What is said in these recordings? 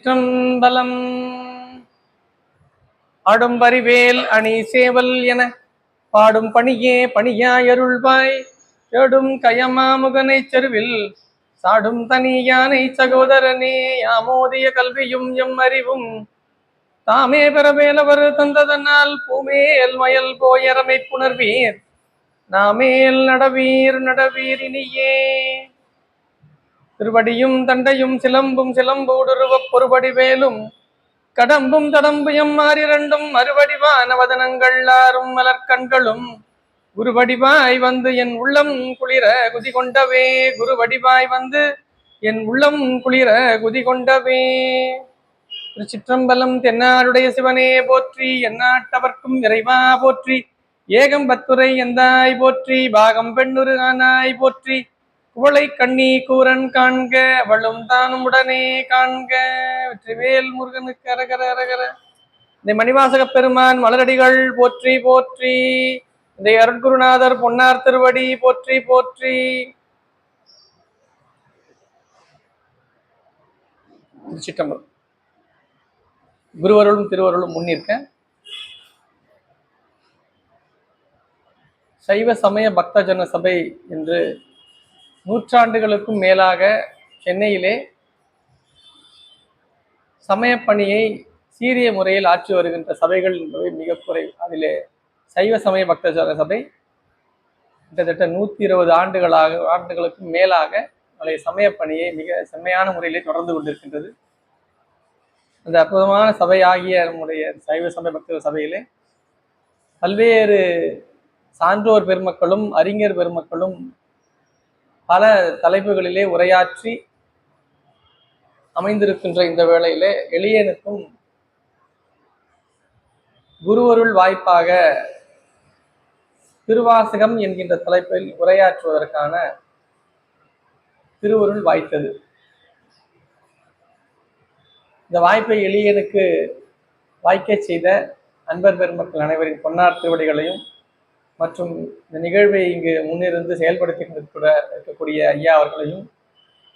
சிற்றம்பலம் ஆடும் பரிவேல் அணி சேவல் என பாடும் பணியே பணியாயருள்வாய் தேடும் கயமாமுகனை செருவில் சாடும் தனி யானை சகோதரனே யாமோதிய கல்வியும் எம் அறிவும் தாமே பெறவேலவர் தந்ததனால் பூமேல் மயல் போயரமை புணர்வீர் நாமேல் நடவீர் நடவீர் இனியே. திருவடியும் தண்டையும் சிலம்பும் சிலம்போடுருவப் பொறுபடி வேலும் கடம்பும் தடம்பு எம்மாறிரண்டும் மறுவடிவான வதனங்கள் ஆறும் மலர்கண்களும் குருவடிவாய் வந்து என் உள்ளம் குளிர குதி கொண்டவே குருவடிவாய் வந்து என் உள்ளம் குளிர குதி கொண்டவே. திருச்சிற்றம்பலம். தென்னாடுடைய சிவனே போற்றி, எந்நாட்டவர்க்கும் இறைவா போற்றி, ஏகம்பத்துரை எந்தாய் போற்றி, பாகம் பெண்ணுரு ஆனாய் போற்றி, குவளை கண்ணி கூரன் காண்க அவளும் தானும் உடனே காண்க. வெற்றிவேல் முருகனுக்கு அரகர அரகர. இந்த மணிவாசக பெருமான் மலரடிகள் போற்றி போற்றி. இந்த அருட்குருநாதர் பொன்னார் திருவடி போற்றி போற்றி. திருச்சிற்றம்பலம். குருவருளும் திருவருளும் முன்னிற்க. சைவ சமய பக்தஜன சபை என்று நூற்றாண்டுகளுக்கும் மேலாக சென்னையிலே சமயப்பணியை சீரிய முறையில் ஆற்றி வருகின்ற சபைகள் என்பவை மிக குறைவு. அதிலே சைவ சமய பக்தஜன சபை கிட்டத்தட்ட 120 ஆண்டுகளுக்கும் மேலாக நம்முடைய சமயப்பணியை மிக செம்மையான முறையிலே தொடர்ந்து கொண்டிருக்கின்றது. அந்த அற்புதமான சபையாகிய நம்முடைய சைவ சமய பக்தர் சபையிலே பல்வேறு சான்றோர் பெருமக்களும் அறிஞர் பெருமக்களும் பல தலைப்புகளிலே உரையாற்றி அமைந்திருக்கின்ற இந்த வேளையிலே எளியனுக்கும் குருவருள் வாய்ப்பாக திருவாசகம் என்கின்ற தலைப்பில் உரையாற்றுவதற்கான திருவருள் வாய்த்தது. இந்த வாய்ப்பை எளியனுக்கு வாய்க்க செய்த அன்பர் பெருமக்கள் அனைவரின் பொன்னார் திருவடிகளையும் மற்றும் இந்த நிகழ்வை இங்கு முன்னிருந்து செயல்படுத்தி இருக்கக்கூடிய ஐயா அவர்களையும்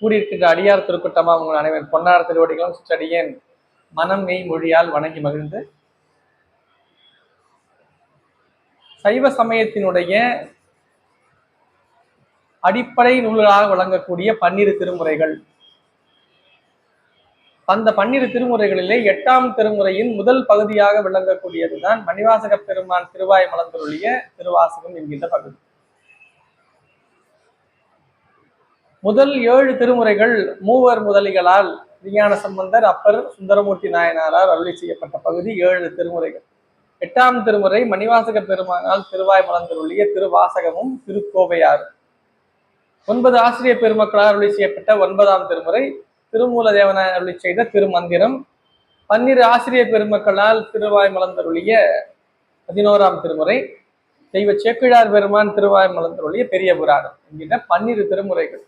கூடியிருக்கின்ற அடியார் திருக்கூட்டமாக உங்கள் அனைவரின் பொன்னார் திருவடிகளும் சிற்றடியேன் மனம் மெய் மொழியால் வணங்கி மகிழ்ந்து சைவ சமயத்தினுடைய அடிப்படை நூல்களாக வழங்கக்கூடிய 12 திருமுறைகள். அந்த 12 திருமுறைகளிலே 8ஆம் திருமுறையின் முதல் பகுதியாக விளங்கக்கூடியதுதான் மணிவாசக பெருமான் திருவாய் மலர்ந்தருளிய திருவாசகம் என்கின்ற பகுதி. முதல் 7 திருமுறைகள் மூவர் முதலிகளால் விஞ்ஞான சம்பந்தர், அப்பர், சுந்தரமூர்த்தி நாயனாரால் அருளி செய்யப்பட்ட பகுதி 7 திருமுறைகள். 8ஆம் திருமுறை மணிவாசக பெருமானால் திருவாய் மலர்ந்தருளிய திருவாசகமும் திருக்கோவையாறு. 9 ஆசிரியர் பெருமக்களால் அருளி செய்யப்பட்ட 9ஆம் திருமுறை திருமூல தேவனார் அருளி செய்த திருமந்திரம். 12 ஆசிரியர் பெருமக்களால் திருவாய் மலர்ந்தருளிய 11ஆம் திருமுறை தெய்வ சேக்கிழார் பெருமான் திருவாய் மலர்ந்தருளிய பெரிய புராணம் என்கின்ற 12 திருமுறைகள்.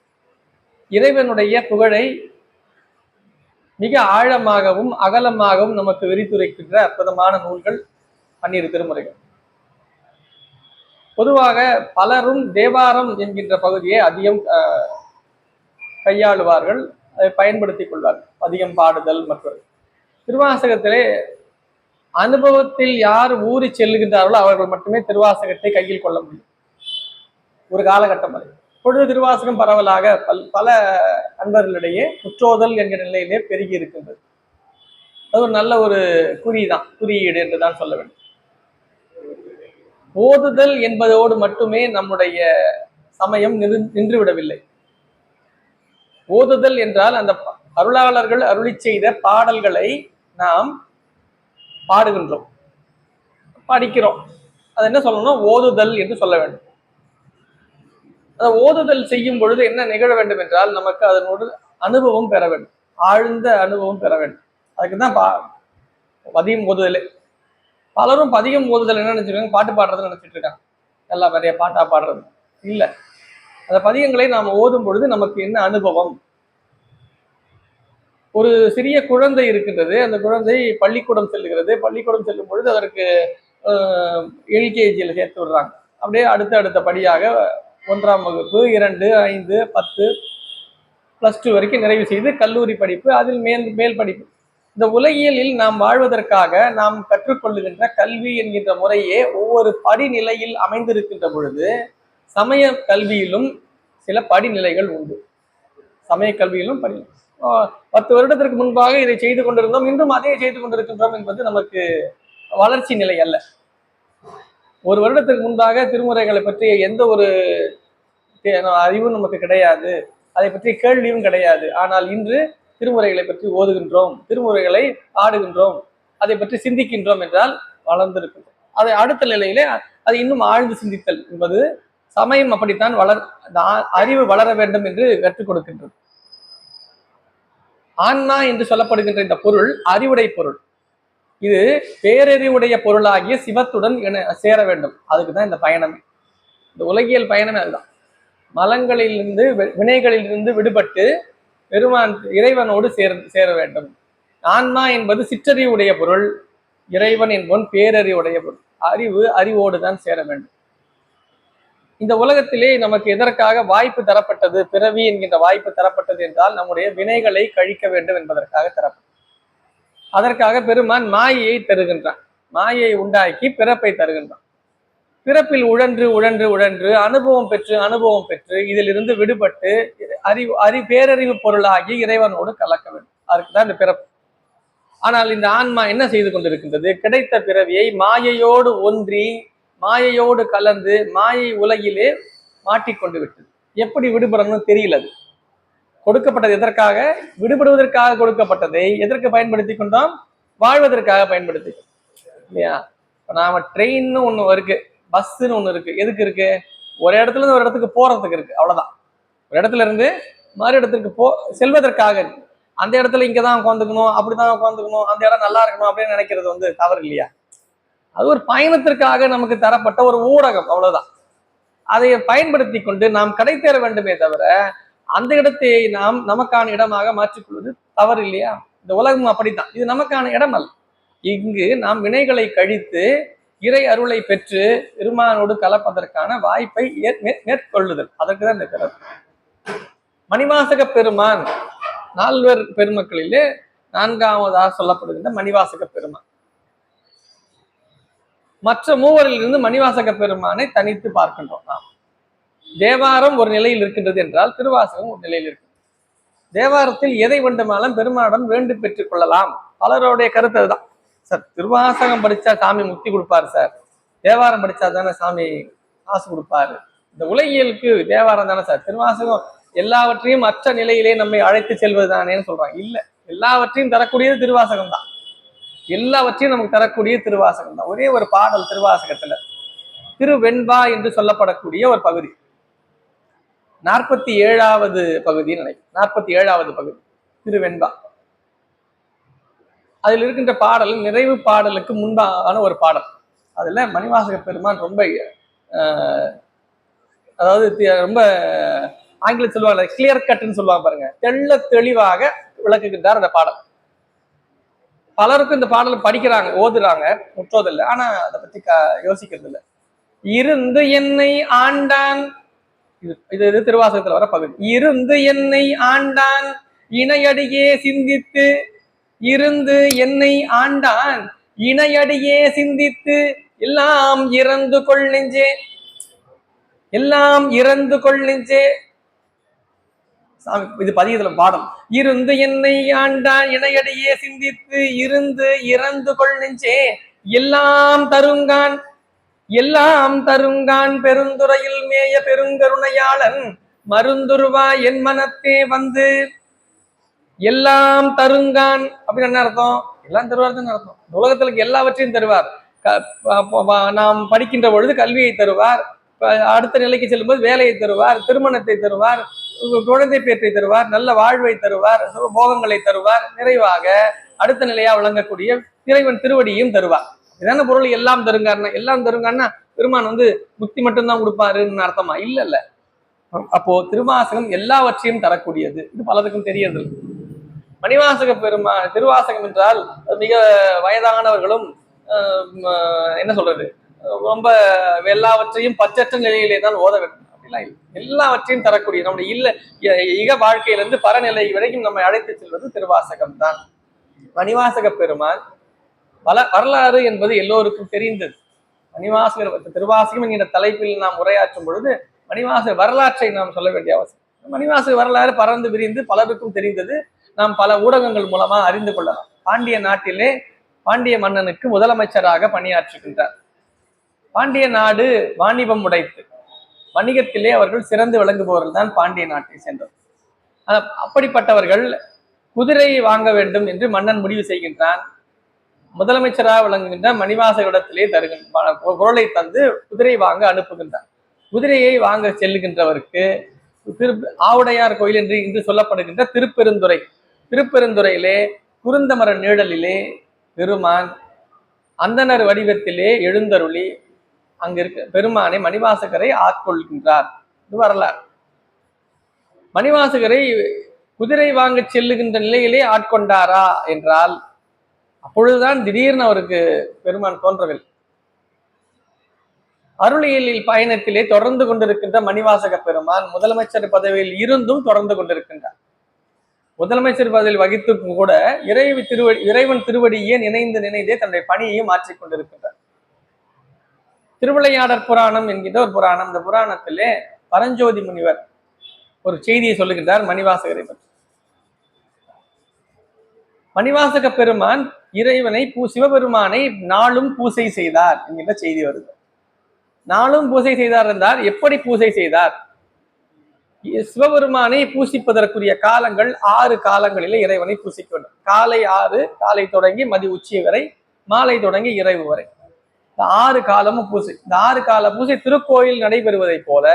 இறைவனுடைய புகழை மிக ஆழமாகவும் அகலமாகவும் நமக்கு விரித்துரைக்கின்ற அற்புதமான நூல்கள் 12 திருமுறைகள். பொதுவாக பலரும் தேவாரம் என்கின்ற பகுதியை அதிகம் கையாளுவார்கள், அதை பயன்படுத்திக் கொள்வார்கள், அதிகம் பாடுதல். மற்றொரு திருவாசகத்திலே அனுபவத்தில் யார் ஊறி செல்லுகின்றார்களோ அவர்கள் மட்டுமே திருவாசகத்தை கையில் கொள்ள முடியும். ஒரு காலகட்டம் வரை பொழுது திருவாசகம் பரவலாக பல அன்பர்களிடையே முற்றோதல் என்கிற நிலையிலே பெருகி இருக்கின்றது. அது ஒரு நல்ல ஒரு குறியீடு என்றுதான் சொல்ல வேண்டும். ஓதுதல் என்பதோடு மட்டுமே நம்முடைய சமயம் நின்றுவிடவில்லை. ஓதுதல் என்றால் அந்த அருளாளர்கள் அருளி செய்த பாடல்களை நாம் பாடுகின்றோம், படிக்கிறோம். அது என்ன சொல்லணும்? ஓதுதல் என்று சொல்ல வேண்டும். அந்த ஓதுதல் செய்யும் பொழுது என்ன நிகழ வேண்டும் என்றால் நமக்கு அதனோடு அனுபவம் பெற வேண்டும், ஆழ்ந்த அனுபவம் பெற வேண்டும். அதுக்குதான் பதியம் ஓதுதல். பலரும் பதிகம் ஓதுதல் என்ன நினைச்சிருக்காங்க? பாட்டு பாடுறதுன்னு நினைச்சிட்டு இருக்காங்க. எல்லாம் நிறைய பாட்டா பாடுறது இல்லை. அந்த பதியங்களை நாம் ஓதும் பொழுது நமக்கு என்ன அனுபவம்? ஒரு சிறிய குழந்தை இருக்கின்றது, அந்த குழந்தை பள்ளிக்கூடம் செல்லுகிறது. பள்ளிக்கூடம் செல்லும் பொழுது அதற்கு எல்கேஜியில் சேர்த்து விடுறாங்க. அப்படியே அடுத்த படியாக 1ஆம் வகுப்பு, 2, 5, 10 +2 வரைக்கும் நிறைவு செய்து கல்லூரி படிப்பு, அதில் மேல் படிப்பு. இந்த உலகியலில் நாம் வாழ்வதற்காக நாம் கற்றுக்கொள்ளுகின்ற கல்வி என்கின்ற முறையே ஒவ்வொரு படிநிலையில் அமைந்திருக்கின்ற பொழுது சமய கல்வியிலும் சில படிநிலைகள் உண்டு. சமய கல்வியிலும் 10 வருடத்திற்கு முன்பாக இதை செய்து கொண்டிருந்தோம், இன்றும் அதே செய்து கொண்டிருக்கின்றோம் என்பது நமக்கு வளர்ச்சி நிலை அல்ல. ஒரு வருடத்துக்கு முன்பாக திருமுறைகளை பற்றிய எந்த ஒரு அறிவும் நமக்கு கிடையாது, அதை பற்றிய கேள்வியும் கிடையாது. ஆனால் இன்று திருமுறைகளை பற்றி ஓதுகின்றோம், திருமுறைகளை ஆடுகின்றோம், அதை பற்றி சிந்திக்கின்றோம் என்றால் வளர்ந்திருக்கின்றோம். அதை அடுத்த நிலையிலே அது இன்னும் ஆழ்ந்து சிந்தித்தல் என்பது சமயம் அப்படித்தான் அறிவு வளர வேண்டும் என்று கற்றுக் கொடுக்கின்றது. ஆன்மா என்று சொல்லப்படுகின்ற இந்த பொருள் அறிவுடை பொருள். இது பேரறிவுடைய பொருளாகிய சிவத்துடன் சேர வேண்டும். அதுக்குதான் இந்த பயணமே, இந்த உலகியல் பயணமே அதுதான். மலங்களிலிருந்து வினைகளிலிருந்து விடுபட்டு பெருமான் இறைவனோடு சேர வேண்டும். ஆன்மா என்பது சிற்றறிவுடைய பொருள், இறைவன் என்பவன் பேரறிவுடைய பொருள். அறிவோடு தான் சேர வேண்டும். இந்த உலகத்திலே நமக்கு எதற்காக வாய்ப்பு தரப்பட்டது, பிறவி என்கின்ற வாய்ப்பு தரப்பட்டது என்றால் நம்முடைய வினைகளை கழிக்க வேண்டும் என்பதற்காக தரப்பட்டது. அதற்காக பெருமான் மாயையை தருகின்றான், மாயையை உண்டாக்கி பிறப்பை தருகின்றான். பிறப்பில் உழன்று அனுபவம் பெற்று இதிலிருந்து விடுபட்டு பேரறிவு பொருளாகி இறைவனோடு கலக்க வேண்டும். அதுக்குதான் இந்த பிறப்பு. ஆனால் இந்த ஆன்மா என்ன செய்து கொண்டிருக்கின்றது? கிடைத்த பிறவியை மாயையோடு ஒன்றி மாயையோடு கலந்து மாயை உலகிலே மாட்டிக்கொண்டு விட்டது. எப்படி விடுபடணும்னு தெரியல. அது கொடுக்கப்பட்டது எதற்காக? விடுபடுவதற்காக கொடுக்கப்பட்டதை எதற்கு பயன்படுத்தி கொண்டோம்? வாழ்வதற்காக பயன்படுத்தி இல்லையா? நாம ட்ரெயின்னு ஒண்ணு இருக்கு, பஸ்ன்னு ஒண்ணு இருக்கு. எதுக்கு இருக்கு? ஒரு இடத்துல இருந்து ஒரு இடத்துக்கு போறதுக்கு இருக்கு, அவ்வளவுதான். ஒரு இடத்துல இருந்து மறு இடத்துக்கு செல்வதற்காக இருக்கு. அந்த இடத்துல இங்கதான் உட்காந்துக்கணும், அப்படிதான் உட்காந்துக்கணும், அந்த இடம் நல்லா இருக்கணும் அப்படின்னு நினைக்கிறது தவறு இல்லையா? அது ஒரு பயணத்திற்காக நமக்கு தரப்பட்ட ஒரு ஊடகம், அவ்வளவுதான். அதை பயன்படுத்தி கொண்டு நாம் கடை தேர வேண்டுமே தவிர அந்த இடத்தை நாம் நமக்கான இடமாக மாற்றிக்கொள்வது தவறு இல்லையா? இந்த உலகம் அப்படித்தான், இது நமக்கான இடம் அல்ல. இங்கு நாம் வினைகளை கழித்து இறை அருளை பெற்று பெருமானோடு கலப்பதற்கான வாய்ப்பை மேற்கொள்ளுதல், அதற்குதான் இந்த பிறப்பு. மணிவாசக பெருமான் நால்வர் பெருமக்களிலே 4ஆவதாக சொல்லப்படுகின்ற மணிவாசக பெருமான். மற்ற மூவரில் இருந்து மணிவாசக பெருமானை தனித்து பார்க்கின்றோம் நாம். தேவாரம் ஒரு நிலையில் இருக்கின்றது என்றால் திருவாசகம் ஒரு நிலையில் இருக்கு. தேவாரத்தில் எதை வேண்டுமானாலும் பெருமானிடம் வேண்டு பெற்றுக் கொள்ளலாம். பலருடைய கருத்து அதுதான். சார், திருவாசகம் படிச்சா சாமி முக்தி கொடுப்பாரு சார், தேவாரம் படிச்சா தானே சாமி காசு கொடுப்பாரு. இந்த உலகியலுக்கு தேவாரம் தானே சார், திருவாசகம் எல்லாவற்றையும் மற்ற நிலையிலே நம்மை அழைத்து செல்வது தானேன்னு சொல்றாங்க. இல்ல, எல்லாவற்றையும் தரக்கூடியது திருவாசகம் தான். எல்லாவற்றையும் நமக்கு தரக்கூடிய திருவாசகம் தான். ஒரே ஒரு பாடல் திருவாசகத்துல திருவெண்பா என்று சொல்லப்படக்கூடிய ஒரு பகுதி, 47வது பகுதி நினைக்கிறேன், 47வது பகுதி திருவெண்பா. அதில் இருக்கின்ற பாடல் நிறைவு பாடலுக்கு முன்பான ஒரு பாடல். அதுல மணிவாசக பெருமான் ரொம்ப அதாவது ரொம்ப ஆங்கிலம் சொல்லுவாங்க கிளியர் கட்ன்னு சொல்லுவாங்க பாருங்க, தெளிவாக விளக்குகின்றார் அந்த பாடல். பலருக்கும் இந்த பாடலை படிக்கிறாங்க, ஓதுறாங்க, முற்றோதில்லை. ஆனா அதை பத்தி யோசிக்கிறது இல்லை. இருந்து என்னை ஆண்டான், இது திருவாசகத்துல வர பகுதி. இருந்து என்னை ஆண்டான் இணையடியே சிந்தித்து, இருந்து என்னை ஆண்டான் இணையடியே சிந்தித்து, எல்லாம் இறந்து கொள் நெஞ்சே, எல்லாம் இறந்து கொள் நெஞ்சே. இது பதியதுல பாடம். இருந்து என்னை ஆண்டான் இணையடியே சிந்தித்து, இருந்து இறந்து கொள் நெஞ்சே, எல்லாம் தருங்கான் எல்லாம் தருங்கான் பெருந்துறையில் மேய பெருங்கருணையாளன் மருந்துருவா என் மனத்தே வந்து. எல்லாம் தருங்கான் அப்படின்னு என்ன அர்த்தம்? எல்லாம் தருவார் அர்த்தம். உலகத்துல எல்லாவற்றையும் தருவார். நாம் படிக்கின்ற பொழுது கல்வியை தருவார், அடுத்த நிலைக்கு செல்லும்போது வேலையை தருவார், திருமணத்தை தருவார், குழந்தை பேற்றை தருவார், நல்ல வாழ்வை தருவார், போகங்களை தருவார், நிறைவாக அடுத்த நிலையா விளங்கக்கூடிய இறைவன் திருவடியும் தருவார். இதான பொருள் எல்லாம் தருங்காருன்னா. எல்லாம் தருங்கான்னா பெருமான் முக்தி மட்டும்தான் கொடுப்பாருன்னு அர்த்தமா? இல்ல இல்ல. அப்போ திருவாசகம் எல்லாவற்றையும் தரக்கூடியது. இது பலருக்கும் தெரியறது. மணிவாசக பெருமான் திருவாசகம் என்றால் மிக வயதானவர்களும் என்ன சொல்றது, ரொம்ப எல்லாவற்றையும் பற்றற்ற நிலையிலே தான் ஓத வேண்டும் அப்படிலாம் இல்லை. எல்லாவற்றையும் தரக்கூடிய நம்முடைய இக வாழ்க்கையிலிருந்து பரநிலை வரைக்கும் நம்மை அழைத்து செல்வது திருவாசகம் தான். மணிவாசக பெருமான் வரலாறு என்பது எல்லோருக்கும் தெரிந்தது. மணிவாசகர் திருவாசகம் என்கிற தலைப்பில் நாம் உரையாற்றும் பொழுது மணிவாசகர் வரலாற்றை நாம் சொல்ல வேண்டிய அவசியம். மணிவாசகர் வரலாறு பறந்து விரிந்து பலருக்கும் தெரிந்தது. நாம் பல ஊடகங்கள் மூலமா அறிந்து கொள்ளலாம். பாண்டிய நாட்டிலே பாண்டிய மன்னனுக்கு முதலமைச்சராக பணியாற்றுகின்றார். பாண்டிய நாடு வாணிபம் உடைத்து வணிகத்திலே அவர்கள் சிறந்து விளங்குபவர்கள் தான் பாண்டிய நாட்டை சேர்ந்தவர். அப்படிப்பட்டவர்கள் குதிரை வாங்க வேண்டும் என்று மன்னன் முடிவு செய்கின்றான். முதலமைச்சராக விளங்குகின்ற மணிவாசகரிடத்திலே பொருளை தந்து குதிரை வாங்க அனுப்புகின்றார். குதிரையை வாங்க செல்லுகின்றவருக்கு ஆவுடையார் கோயில் என்று இன்று சொல்லப்படுகின்ற திருப்பெருந்துறையிலே குருந்தமர நிழலிலே பெருமான் அந்தனர் வடிவத்திலே எழுந்தருளி அங்க இருக்க பெருமானை மணிவாசகரை ஆட்கொள்கின்றார். இது வரலாறு. மணிவாசகரை குதிரை வாங்க செல்லுகின்ற நிலையிலே ஆட்கொண்டாரா என்றால் அப்பொழுதுதான் திடீர்னு அவருக்கு பெருமான் தோன்றவில்லை. அருளியலில் பயணத்திலே தொடர்ந்து கொண்டிருக்கின்ற மணிவாசக பெருமான் முதலமைச்சர் பதவியில் இருந்தும் தொடர்ந்து கொண்டிருக்கின்றார். முதலமைச்சர் பதவியில் வகித்துக்கும் கூட இறைவன் திருவடியே நினைந்தே தன்னுடைய பணியையும் மாற்றிக் கொண்டிருக்கின்றார். திருவிளையாடற் புராணம் என்கின்ற ஒரு புராணம். இந்த புராணத்திலே பரஞ்சோதி முனிவர் ஒரு செய்தியை சொல்லுகின்றார் மணிவாசகரை பற்றி. மணிவாசக பெருமான் இறைவனை சிவபெருமானை நாளும் பூசை செய்தார் என்கின்ற செய்தி வருது. நாளும் பூசை செய்தார் என்றால் எப்படி பூசை செய்தார்? சிவபெருமானை பூசிப்பதற்குரிய காலங்கள் 6 காலங்களிலே இறைவனை பூசிக்க வேண்டும். காலை 6, காலை தொடங்கி மதி உச்சி வரை, மாலை தொடங்கி இரவு வரை, இந்த 6 காலமும் பூசை. இந்த 6 கால பூசை திருக்கோயில் நடைபெறுவதை போல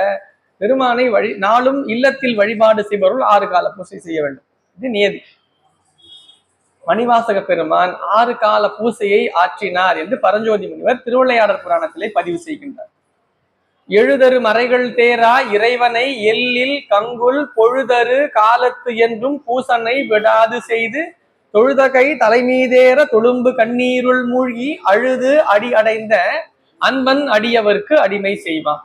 பெருமானை நாளும் இல்லத்தில் வழிபாடு செய்பவர்கள் 6 கால பூசை செய்ய வேண்டும். இது நியதி. மணிவாசக பெருமான் 6 கால பூசையை ஆற்றினார் என்று பரஞ்சோதி முனிவர் திருவிளையாடற் புராணத்திலே பதிவு செய்கின்றார். எழுதரு மறைகள் தேரா இறைவனை எல்லில் கங்குல் பொழுதரு காலத்து என்றும் பூசனை விடாது செய்து தொழுதகை தலைமீதேற தொழும்பு கண்ணீருள் மூழ்கி அழுது அடி அடைந்த அன்பன் அடியவர்க்கு அடிமை செய்வான்.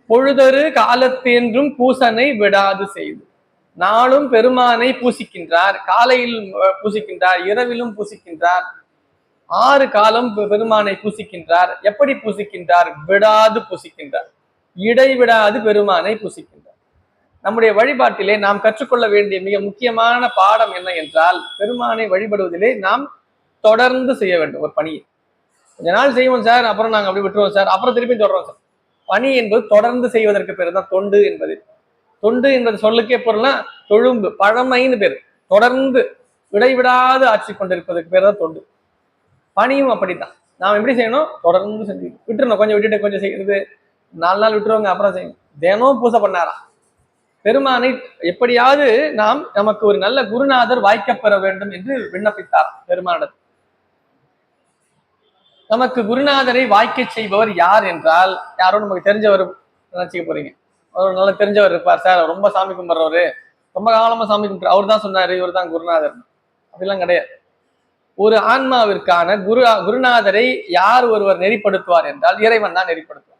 பொழுதரு காலத்து என்றும் பூசனை விடாது செய்து நாளும் பெருமானை பூசிக்கின்றார். காலையில் பூசிக்கின்றார், இரவிலும் பூசிக்கின்றார். 6 காலம் பெருமானை பூசிக்கின்றார். எப்படி பூசிக்கின்றார்? விடாது பூசிக்கின்றார், இடைவிடாது பெருமானை பூசிக்கின்றார். நம்முடைய வழிபாட்டிலே நாம் கற்றுக்கொள்ள வேண்டிய மிக முக்கியமான பாடம் என்ன என்றால், பெருமானை வழிபடுவதிலே நாம் தொடர்ந்து செய்ய வேண்டும். ஒரு பணியை கொஞ்ச நாள் செய்வோம் சார், அப்புறம் நாங்கள் அப்படி விட்டுருவோம் சார், அப்புறம் திருப்பி தொடரோம் சார். பணி என்பது தொடர்ந்து செய்வதற்கு பேர் தான் தொண்டு என்பது. தொண்டு என்பது சொல்லுக்கே பொருள்னா தொழும்பு, பழமைன்னு பேர். தொடர்ந்து இடைவிடாது ஆட்சி கொண்டிருப்பதற்கு பேர் தான் தொண்டு. பணியும் அப்படித்தான். நாம் எப்படி செய்யணும்? தொடர்ந்து செஞ்சு விட்டுருணும். கொஞ்சம் விட்டுட்டு கொஞ்சம் செய்யறது, 4 நாள் விட்டுருவாங்க, அப்புறம் செய்யணும். தினம் பூசை பண்ணாரா பெருமானை. எப்படியாவது நமக்கு ஒரு நல்ல குருநாதர் வாய்க்கப்பெற வேண்டும் என்று விண்ணப்பித்தார் பெருமானிடம். நமக்கு குருநாதரை வாய்க்க செய்பவர் யார் என்றால், யாரோ நமக்கு தெரிஞ்சவர் நினைச்சுக்க போறீங்க. அவர் நல்லா தெரிஞ்சவர் இருப்பார் சார், ரொம்ப சாமி கும்பிட்றவரு, ரொம்ப காலமா சாமி கும்பிட்ற, அவர் தான் சொன்னாரு இவர் தான் குருநாதர். அப்படிலாம் கிடையாது. ஒரு ஆன்மாவிற்கான குருநாதரை யார் ஒருவர் நெறிப்படுத்துவார் என்றால் இறைவன் தான் நெறிப்படுத்துவார்.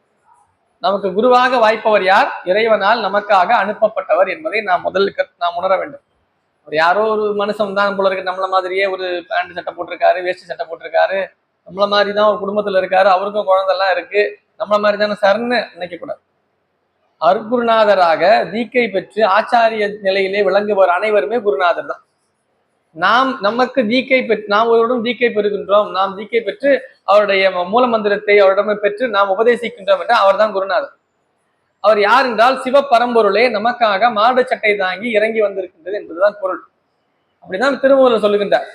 நமக்கு குருவாக வாய்ப்பவர் யார்? இறைவனால் நமக்காக அனுப்பப்பட்டவர் என்பதை நாம் நாம் உணர வேண்டும். அவர் யாரோ ஒரு மனுஷன் தான் போல இருக்கு, நம்மள மாதிரியே ஒரு பேண்ட் சட்டை போட்டிருக்காரு, வேஷ்டி சட்டை போட்டிருக்காரு, நம்மள மாதிரி தான் ஒரு குடும்பத்துல இருக்காரு, அவருக்கும் குழந்தைலாம் இருக்கு, நம்மள மாதிரி தானே சார்ன்னு நினைக்க கூடாது. அருட்குருநாதராக தீக்கை பெற்று ஆச்சாரிய நிலையிலே விளங்குபவர் அனைவருமே குருநாதர் தான். நமக்கு தீக்கை நாம் ஒருவரிடம் தீக்கை பெறுகின்றோம், நாம் தீக்கை பெற்று அவருடைய மூல மந்திரத்தை அவரிடம் பெற்று நாம் உபதேசிக்கின்றோம் என்றால் அவர் தான் குருநாதர். அவர் யார் என்றால் சிவபரம்பொருளே நமக்காக மாடு சட்டை தாங்கி இறங்கி வந்திருக்கின்றது என்பதுதான் பொருள். அப்படிதான் திருமூலர் சொல்லுகின்றார்.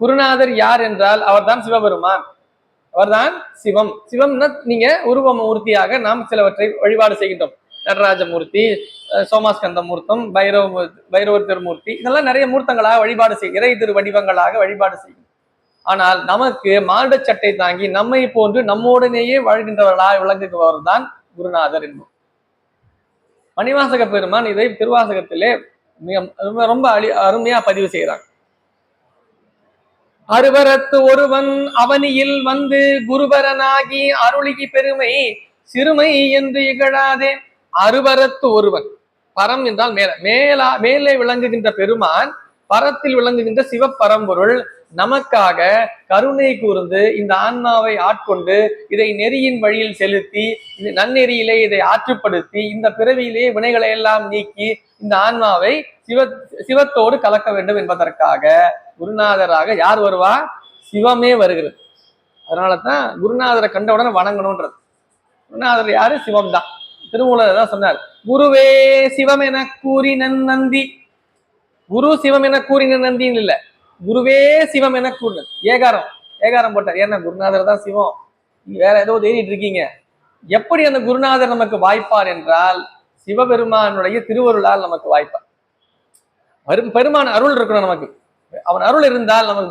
குருநாதர் யார் என்றால் அவர்தான் சிவபெருமான், அவர்தான் சிவம். சிவம்னா நீங்க உருவ மூர்த்தியாக நாம் சிலவற்றை வழிபாடு செய்கின்றோம். நடராஜமூர்த்தி, சோமாஸ்கந்த மூர்த்தம், பைரவர் திருமூர்த்தி, இதெல்லாம் நிறைய மூர்த்தங்களாக வழிபாடு இறை திரு வடிவங்களாக வழிபாடு செய்யும். ஆனால் நமக்கு மாட சட்டை தாங்கி நம்மை போன்று நம்மோடனேயே வாழ்கின்றவர்களாக விளங்குபவர் தான் குருநாதர் என்போம். மணிவாசக பெருமான் இதை திருவாசகத்திலே ரொம்ப அருமையா பதிவு செய்கிறாங்க. அருவரத்து ஒருவன் அவனியில் வந்து குருபரனாகி அருளிகி பெருமை சிறுமை என்று இகழாதே. அருவரத்து ஒருவன், பரம் என்றால் மேலே விளங்குகின்ற பெருமான் பரத்தில் விளங்குகின்ற சிவப்பரம்பொருள் நமக்காக கருணை கூர்ந்து இந்த ஆன்மாவை ஆட்கொண்டு இதை நெறியின் வழியில் செலுத்தி இந்த நன்னெறியிலே இதை ஆற்றுப்படுத்தி இந்த பிறவியிலே வினைகளை எல்லாம் நீக்கி இந்த ஆன்மாவை சிவத்தோடு கலக்க வேண்டும் என்பதற்காக குருநாதராக யார் வருவா? சிவமே வருகிறது. அதனாலதான் குருநாதரை கண்டவுடனே வணங்கணும்ன்றது. குருநாதர் யாரு? சிவம் தான். திருமூலர் தான் சொன்னார், குருவே சிவம் என கூறின நந்தி. குரு சிவம் என கூறின நந்தின்னு இல்ல, குருவே சிவம் என கூறின. ஏகாரம் போட்டார். ஏன்னா குருநாதர் தான் சிவம், வேற ஏதோ தேடிட்டு இருக்கீங்க. எப்படி அந்த குருநாதர் நமக்கு வாய்ப்பார் என்றால் சிவபெருமானுடைய திருவருளால் நமக்கு வாய்ப்பார். பெருமான் அருள் இருக்கணும் நமக்கு. அவன் அருள் இருந்தால் நமக்கு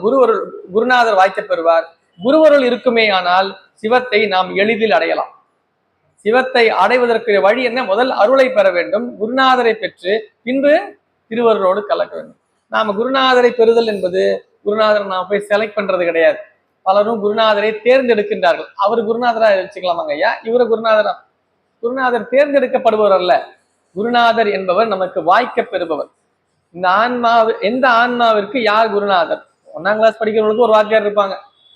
குருநாதர் வாய்க்க பெறுவார். குருவருள் இருக்குமே ஆனால் சிவத்தை நாம் எளிதில் அடையலாம். சிவத்தை அடைவதற்கு வழி என்ன? முதல் அருளை பெற வேண்டும், குருநாதரை பெற்று பின்பு திருவருளோடு கலக்க வேண்டும். நாம குருநாதரை பெறுதல் என்பது குருநாதரை நாம போய் செலக்ட் பண்றது கிடையாது. பலரும் குருநாதரை தேர்ந்தெடுக்கின்றார்கள். அவர் குருநாதரா வச்சுக்கலாமாங்க ஐயா, இவரு குருநாதரா? குருநாதர் தேர்ந்தெடுக்கப்படுபவர் அல்ல. குருநாதர் என்பவர் நமக்கு வாய்க்க பெறுபவர். இந்த எந்த ஆன்மாவிற்கு யார் குருநாதர்? 1ஆம் கிளாஸ் படிக்கிறவங்களுக்கு ஒரு வாத்தியார் இருப்பாங்க,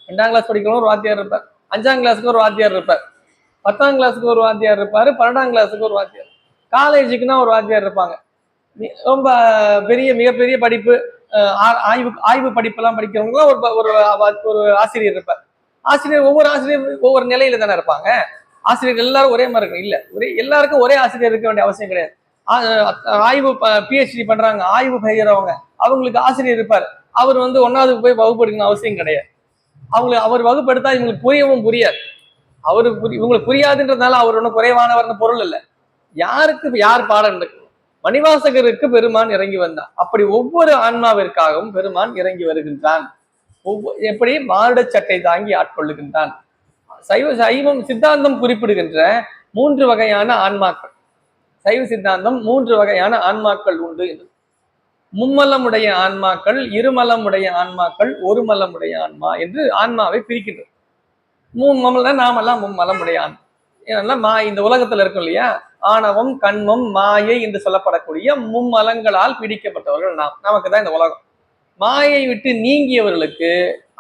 2ஆம் கிளாஸ் படிக்கிறவங்க ஒரு வாத்தியார் இருப்பார், 5ஆம் கிளாஸுக்கு ஒரு வாத்தியார் இருப்பார், 10ஆம் கிளாஸுக்கு ஒரு வாத்தியார் இருப்பாரு, 12ஆம் கிளாஸுக்கு ஒரு வாத்தியார், காலேஜுக்குன்னா ஒரு வாத்தியார் இருப்பாங்க. ரொம்ப மிகப்பெரிய படிப்பு, ஆய்வு படிப்பெல்லாம் படிக்கிறவங்களாம் ஒரு ஆசிரியர் இருப்பார். ஒவ்வொரு ஆசிரியர் ஒவ்வொரு நிலையில தானே இருப்பாங்க. ஆசிரியர்கள் எல்லாரும் ஒரே மாதிரி இருக்கும் இல்ல, எல்லாருக்கும் ஒரே ஆசிரியர் இருக்க வேண்டிய அவசியம் கிடையாது. ஆய்வு PhD பண்றாங்க, ஆய்வு செய்யறவங்க, அவங்களுக்கு ஆசிரியர் இருப்பார். அவர் 1வது போய் வகுப்பு எடுக்கணும் அவசியம் கிடையாது. அவர் வகுப்பு எடுத்தா இவங்களுக்கு புரியவும் புரியாது. இவங்களுக்கு புரியாதுன்றதுனால அவர் ஒன்றும் குறைவானவர்னு பொருள் இல்லை. யாருக்கு யார் பாடம் இருக்கு? மணிவாசகருக்கு பெருமான் இறங்கி வந்தான். அப்படி ஒவ்வொரு ஆன்மாவிற்காகவும் பெருமான் இறங்கி வருகின்றான். எப்படி மானுட சட்டை தாங்கி ஆட்கொள்ளுகின்றான். சைவம் சித்தாந்தம் குறிப்பிடுகின்ற 3 வகையான ஆன்மாக்கள். சைவ சித்தாந்தம் 3 வகையான ஆன்மாக்கள் உண்டு என்று. மும்மலமுடைய ஆன்மாக்கள், இருமலமுடைய ஆன்மாக்கள், ஒரு மலமுடைய ஆன்மா என்று ஆன்மாவை பிரிக்கின்றது. நாமெல்லாம் மும்மலமுடைய ஆன்மா. ஏன்னா இந்த உலகத்துல இருக்கும் இல்லையா, ஆணவம், கண்மம், மாயை என்று சொல்லப்படக்கூடிய மும்மலங்களால் பிடிக்கப்பட்டவர்கள் நமக்கு தான் இந்த உலகம். மாயை விட்டு நீங்கியவர்களுக்கு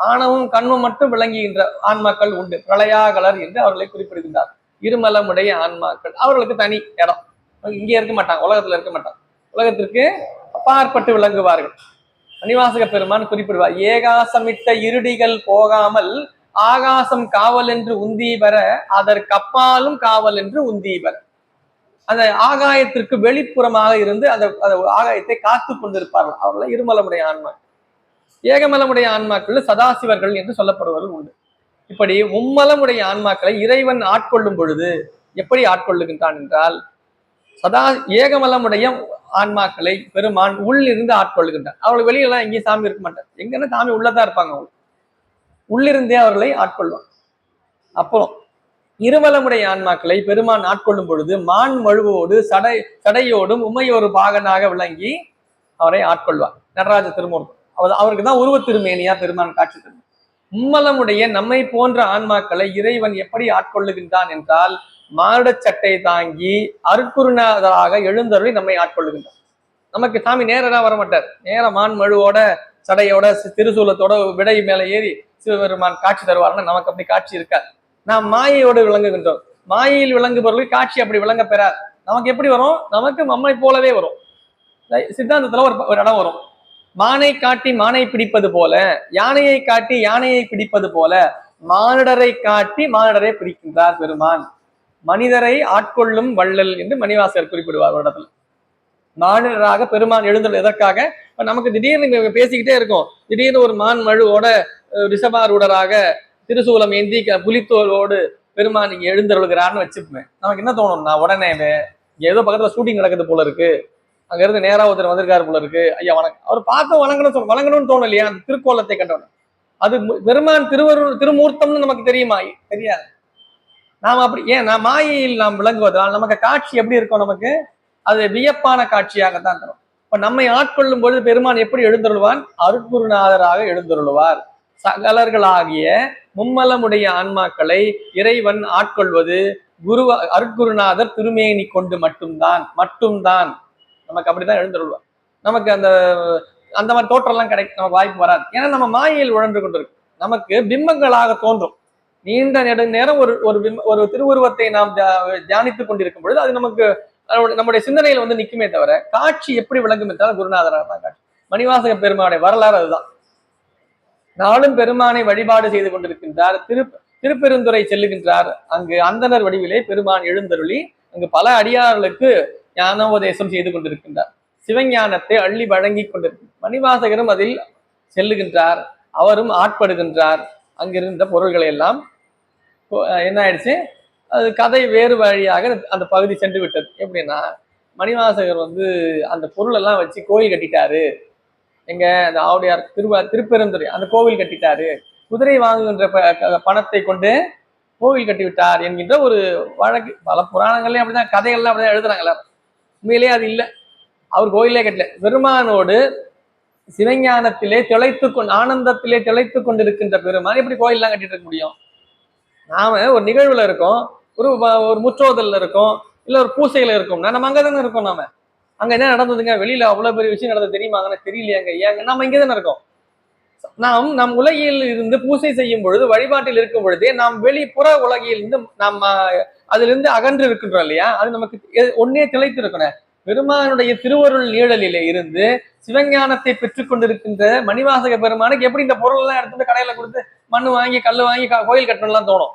ஆணவம், கண்மம் மட்டும் விளங்குகின்ற ஆன்மாக்கள் உண்டு. பிரளயாகலர் என்று அவர்களை குறிப்பிடுகின்றார். இருமலமுடைய ஆன்மாக்கள் அவர்களுக்கு தனி இடம், இங்கே இருக்க மாட்டாங்க, உலகத்துல இருக்க மாட்டாங்க, உலகத்திற்கு அப்பாற்பட்டு விளங்குவார்கள். மணிவாசக பெருமான் குறிப்பிடுவார், ஏகாசமிட்ட இருடிகள் போகாமல் ஆகாசம் காவல் என்று உந்தி பெற அதற்கப்பாலும் காவல் என்று உந்தி பெற. அந்த ஆகாயத்திற்கு வெளிப்புறமாக இருந்து அந்த ஆகாயத்தை காத்து கொண்டிருப்பார்கள். அவர்கள் இருமலமுடைய ஆன்மா. ஏகமலமுடைய ஆன்மாக்கள் சதாசிவர்கள் என்று சொல்லப்படுவர்கள் உண்டு. இப்படி மும்மலமுடைய ஆன்மாக்களை இறைவன் ஆட்கொள்ளும் பொழுது எப்படி ஆட்கொள்ளுகின்றான் என்றால், ஏகமலமுடைய ஆன்மாக்களை பெருமான் உள்ளிருந்து ஆட்கொள்ளுகின்றான். அவர்கள் வெளியெல்லாம் எங்கேயும் சாமி இருக்க மாட்டார். எங்கன்னா சாமி உள்ளதான் இருப்பாங்க. அவங்க உள்ளிருந்தே அவர்களை ஆட்கொள்வான். அப்புறம் இருமலமுடைய ஆன்மாக்களை பெருமான் ஆட்கொள்ளும் பொழுது மான் மழுவோடு சடையோடும் உமையொரு பாகனாக விளங்கி அவரை ஆட்கொள்வார். நடராஜ திருமூர்த்தி அவருக்கு தான் உருவ திருமேனியா பெருமான் காட்சி தரும். மும்மலமுடைய நம்மை போன்ற ஆன்மாக்களை இறைவன் எப்படி ஆட்கொள்ளுகின்றான் என்றால், மானுட சட்டை தாங்கி அருட்குருநாதராக எழுந்தருளி நம்மை ஆட்கொள்ளுகின்றான். நமக்கு சாமி நேரா வரமாட்டார். நேரம் மான் மழுவோட சடையோட திருசூலத்தோட விடை மேல ஏறி சிவபெருமான் காட்சி தருவார்னா நமக்கு அப்படி காட்சி இருக்காது. நாம் மாயையோடு விளங்குகின்றோம். மாயையில் விளங்குபவர்கள் காட்சி அப்படி விளங்க பெறார். நமக்கு எப்படி வரும்? நமக்கு நம்மை போலவே வரும். சித்தாந்தத்துல ஒரு இடம் வரும், மானை காட்டி மானை பிடிப்பது போல, யானையை காட்டி யானையை பிடிப்பது போல மானிடரை காட்டி மானிடரை பிடிக்கின்றார் பெருமான். மனிதரை ஆட்கொள்ளும் வள்ளல் என்று மணிவாசகர் குறிப்பிடுவார் ஒரு இடத்துல. மானிடராக பெருமான் எழுந்துள்ள எதற்காக? நமக்கு திடீர்னு பேசிக்கிட்டே இருக்கும், திடீர்னு ஒரு மான் மழுவோட ரிஷபாரூடராக திருசூலம் ஏந்தி புலித்தோலோடு பெருமான் இங்க எழுந்தருளுகிறார்னு வச்சுப்பேன். நமக்கு என்ன தோணும்னா, உடனேவே ஏதோ பக்கத்துல ஷூட்டிங் நடக்குது போல இருக்கு, அங்க இருந்து நேரா ஒருத்தர் வந்திருக்காரு போல இருக்கு, ஐயா வணக்கம், அவர் பார்த்து வணங்கணும்னு தோணும் இல்லையா? அந்த திருக்கோலத்தை கண்டவன அது பெருமான் திருமூர்த்தம்னு நமக்கு தெரியுமா? தெரியாது. நாம் அப்படி நான் மாயையில் நாம் விளங்குவதால் நமக்கு காட்சி எப்படி இருக்கும்? நமக்கு அது வியப்பான காட்சியாகத்தான் தரும். இப்ப நம்மை ஆட்கொள்ளும் பொழுது பெருமான் எப்படி எழுந்தருள்வான்? அருட்குருநாதராக எழுந்தருள்வார். சகலர்களாகிய மும்மலமுடைய ஆன்மாக்களை இறைவன் ஆட்கொள்வது அருட்குருநாதர் திருமேனி கொண்டு மட்டும்தான். நமக்கு அப்படித்தான் எழுந்தருள்வார். நமக்கு அந்த அந்த மாதிரி தோற்றம் எல்லாம் நமக்கு வாய்ப்பு வராது. ஏன்னா நம்ம மாயையில் உழன்று கொண்டிருக்கு. நமக்கு பிம்பங்களாக தோன்றும். நீண்ட நெடுநேரம் ஒரு திருவுருவத்தை நாம் தியானித்துக் கொண்டிருக்கும் பொழுது அது நமக்கு நம்முடைய சிந்தனையில் வந்து நிற்குமே தவிர, காட்சி எப்படி விளங்கும் என்றால் குருநாதராக தான் காட்சி. மணிவாசக பெருமானுடைய வரலாறு அதுதான். நாளும் பெருமானை வழிபாடு செய்து கொண்டிருக்கின்றார். திருப்பெருந்துறை செல்லுகின்றார். அங்கு அந்தனர் வடிவிலே பெருமான் எழுந்தருளி அங்கு பல அடியார்களுக்கு ஞானோபதேசம் செய்து கொண்டிருக்கின்றார். சிவஞானத்தை அள்ளி வழங்கி கொண்டிருக்கிறார். மணிவாசகரும் அதில் செல்லுகின்றார். அவரும் ஆட்படுகின்றார். அங்கிருந்த பொருள்களை எல்லாம் என்ன ஆயிடுச்சு, அது கதை வேறு வழியாக அந்த பகுதி சென்று விட்டது. எப்படின்னா, மணிவாசகர் வந்து அந்த பொருள் எல்லாம் வச்சு கோயில் கட்டிட்டாரு. எங்க அந்த ஆவுடையார் திருப்பெருந்துறை அந்த கோவில் கட்டிட்டாரு, குதிரை வாங்குகின்ற பணத்தை கொண்டு கோவில் கட்டி விட்டார் என்கின்ற ஒரு வழக்கு பல புராணங்கள்லயும் அப்படிதான், கதைகள்லாம் அப்படிதான் எழுதுறாங்களா. உண்மையிலேயே அது இல்லை. அவர் கோயிலே கட்டல. பெருமானோடு சிவஞானத்திலே ஆனந்தத்திலே திளைத்து கொண்டிருக்கின்ற பெருமான் எப்படி கோயில்லாம் கட்டிட்டு இருக்க முடியும்? நாம ஒரு நிகழ்வுல இருக்கோம், ஒரு முற்றோதல்ல இருக்கோம், இல்ல ஒரு பூசையில இருக்கோம்னா நம்ம அங்கதானே இருக்கோம். நாம அங்க என்ன நடந்ததுங்க, வெளியில அவ்வளவு பெரிய விஷயம் நடந்தது தெரியுமாங்கன்னு தெரியலையாங்க. ஏங்க நம்ம இங்கதானே இருக்கோம். நாம் நம் உலகில் இருந்து பூசை செய்யும் பொழுது, வழிபாட்டில் இருக்கும் பொழுதே நாம் வெளிப்புற உலகில் இருந்து நம்ம அதுல இருந்து அகன்று இருக்கின்றோம் இல்லையா? அது நமக்கு ஒன்னே திளைத்து இருக்கணும். பெருமானுடைய திருவருள் நீழலிலே இருந்து சிவஞானத்தை பெற்றுக் கொண்டிருக்கின்ற மணிவாசக பெருமானுக்கு எப்படி இந்த பொருள் எல்லாம் எடுத்துட்டு கடையில கொடுத்து மண்ணு வாங்கி கல்லு வாங்கி கோயில் கட்டணும்லாம் தோணும்?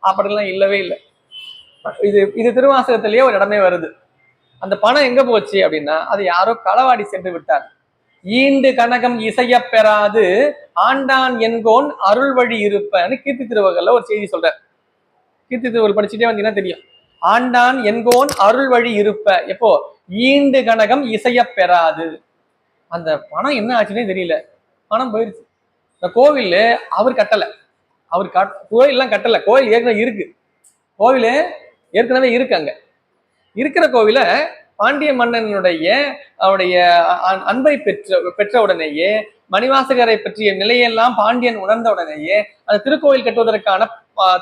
அப்படிலாம் இல்லவே இல்லை. இது திருவாசகத்திலேயே ஒரு இடமே வருது. அந்த பணம் எங்க போச்சு அப்படின்னா, அது யாரோ களவாடி சென்று விட்டார். ஈண்டு கனகம் இசைய பெறாது ஆண்டான் என்கோன் அருள் வழி இருப்பன்னு கீர்த்தி திருவகல்ல ஒரு செய்தி சொல்ற. கீர்த்தி திருவகள் படிச்சுட்டே வந்தீங்கன்னா தெரியும். ஆண்டான் என்கோன் அருள் வழி இருப்ப. எப்போ? ஈண்டு கனகம் இசைய பெறாது. அந்த பணம் என்ன ஆச்சுன்னே தெரியல, பணம் போயிருச்சு. இந்த கோவில் அவர் கட்டல, கோயில் எல்லாம் கட்டல, கோயில் ஏற்கனவே இருக்கு. கோவிலு ஏற்கனவே இருக்கு. அங்க இருக்கிற கோவில பாண்டிய மன்னனுடைய அவருடைய அன்பை பெற்ற உடனேயே, மணிவாசகரை பற்றிய நிலையெல்லாம் பாண்டியன் உணர்ந்த உடனேயே அந்த திருக்கோயில் கட்டுவதற்கான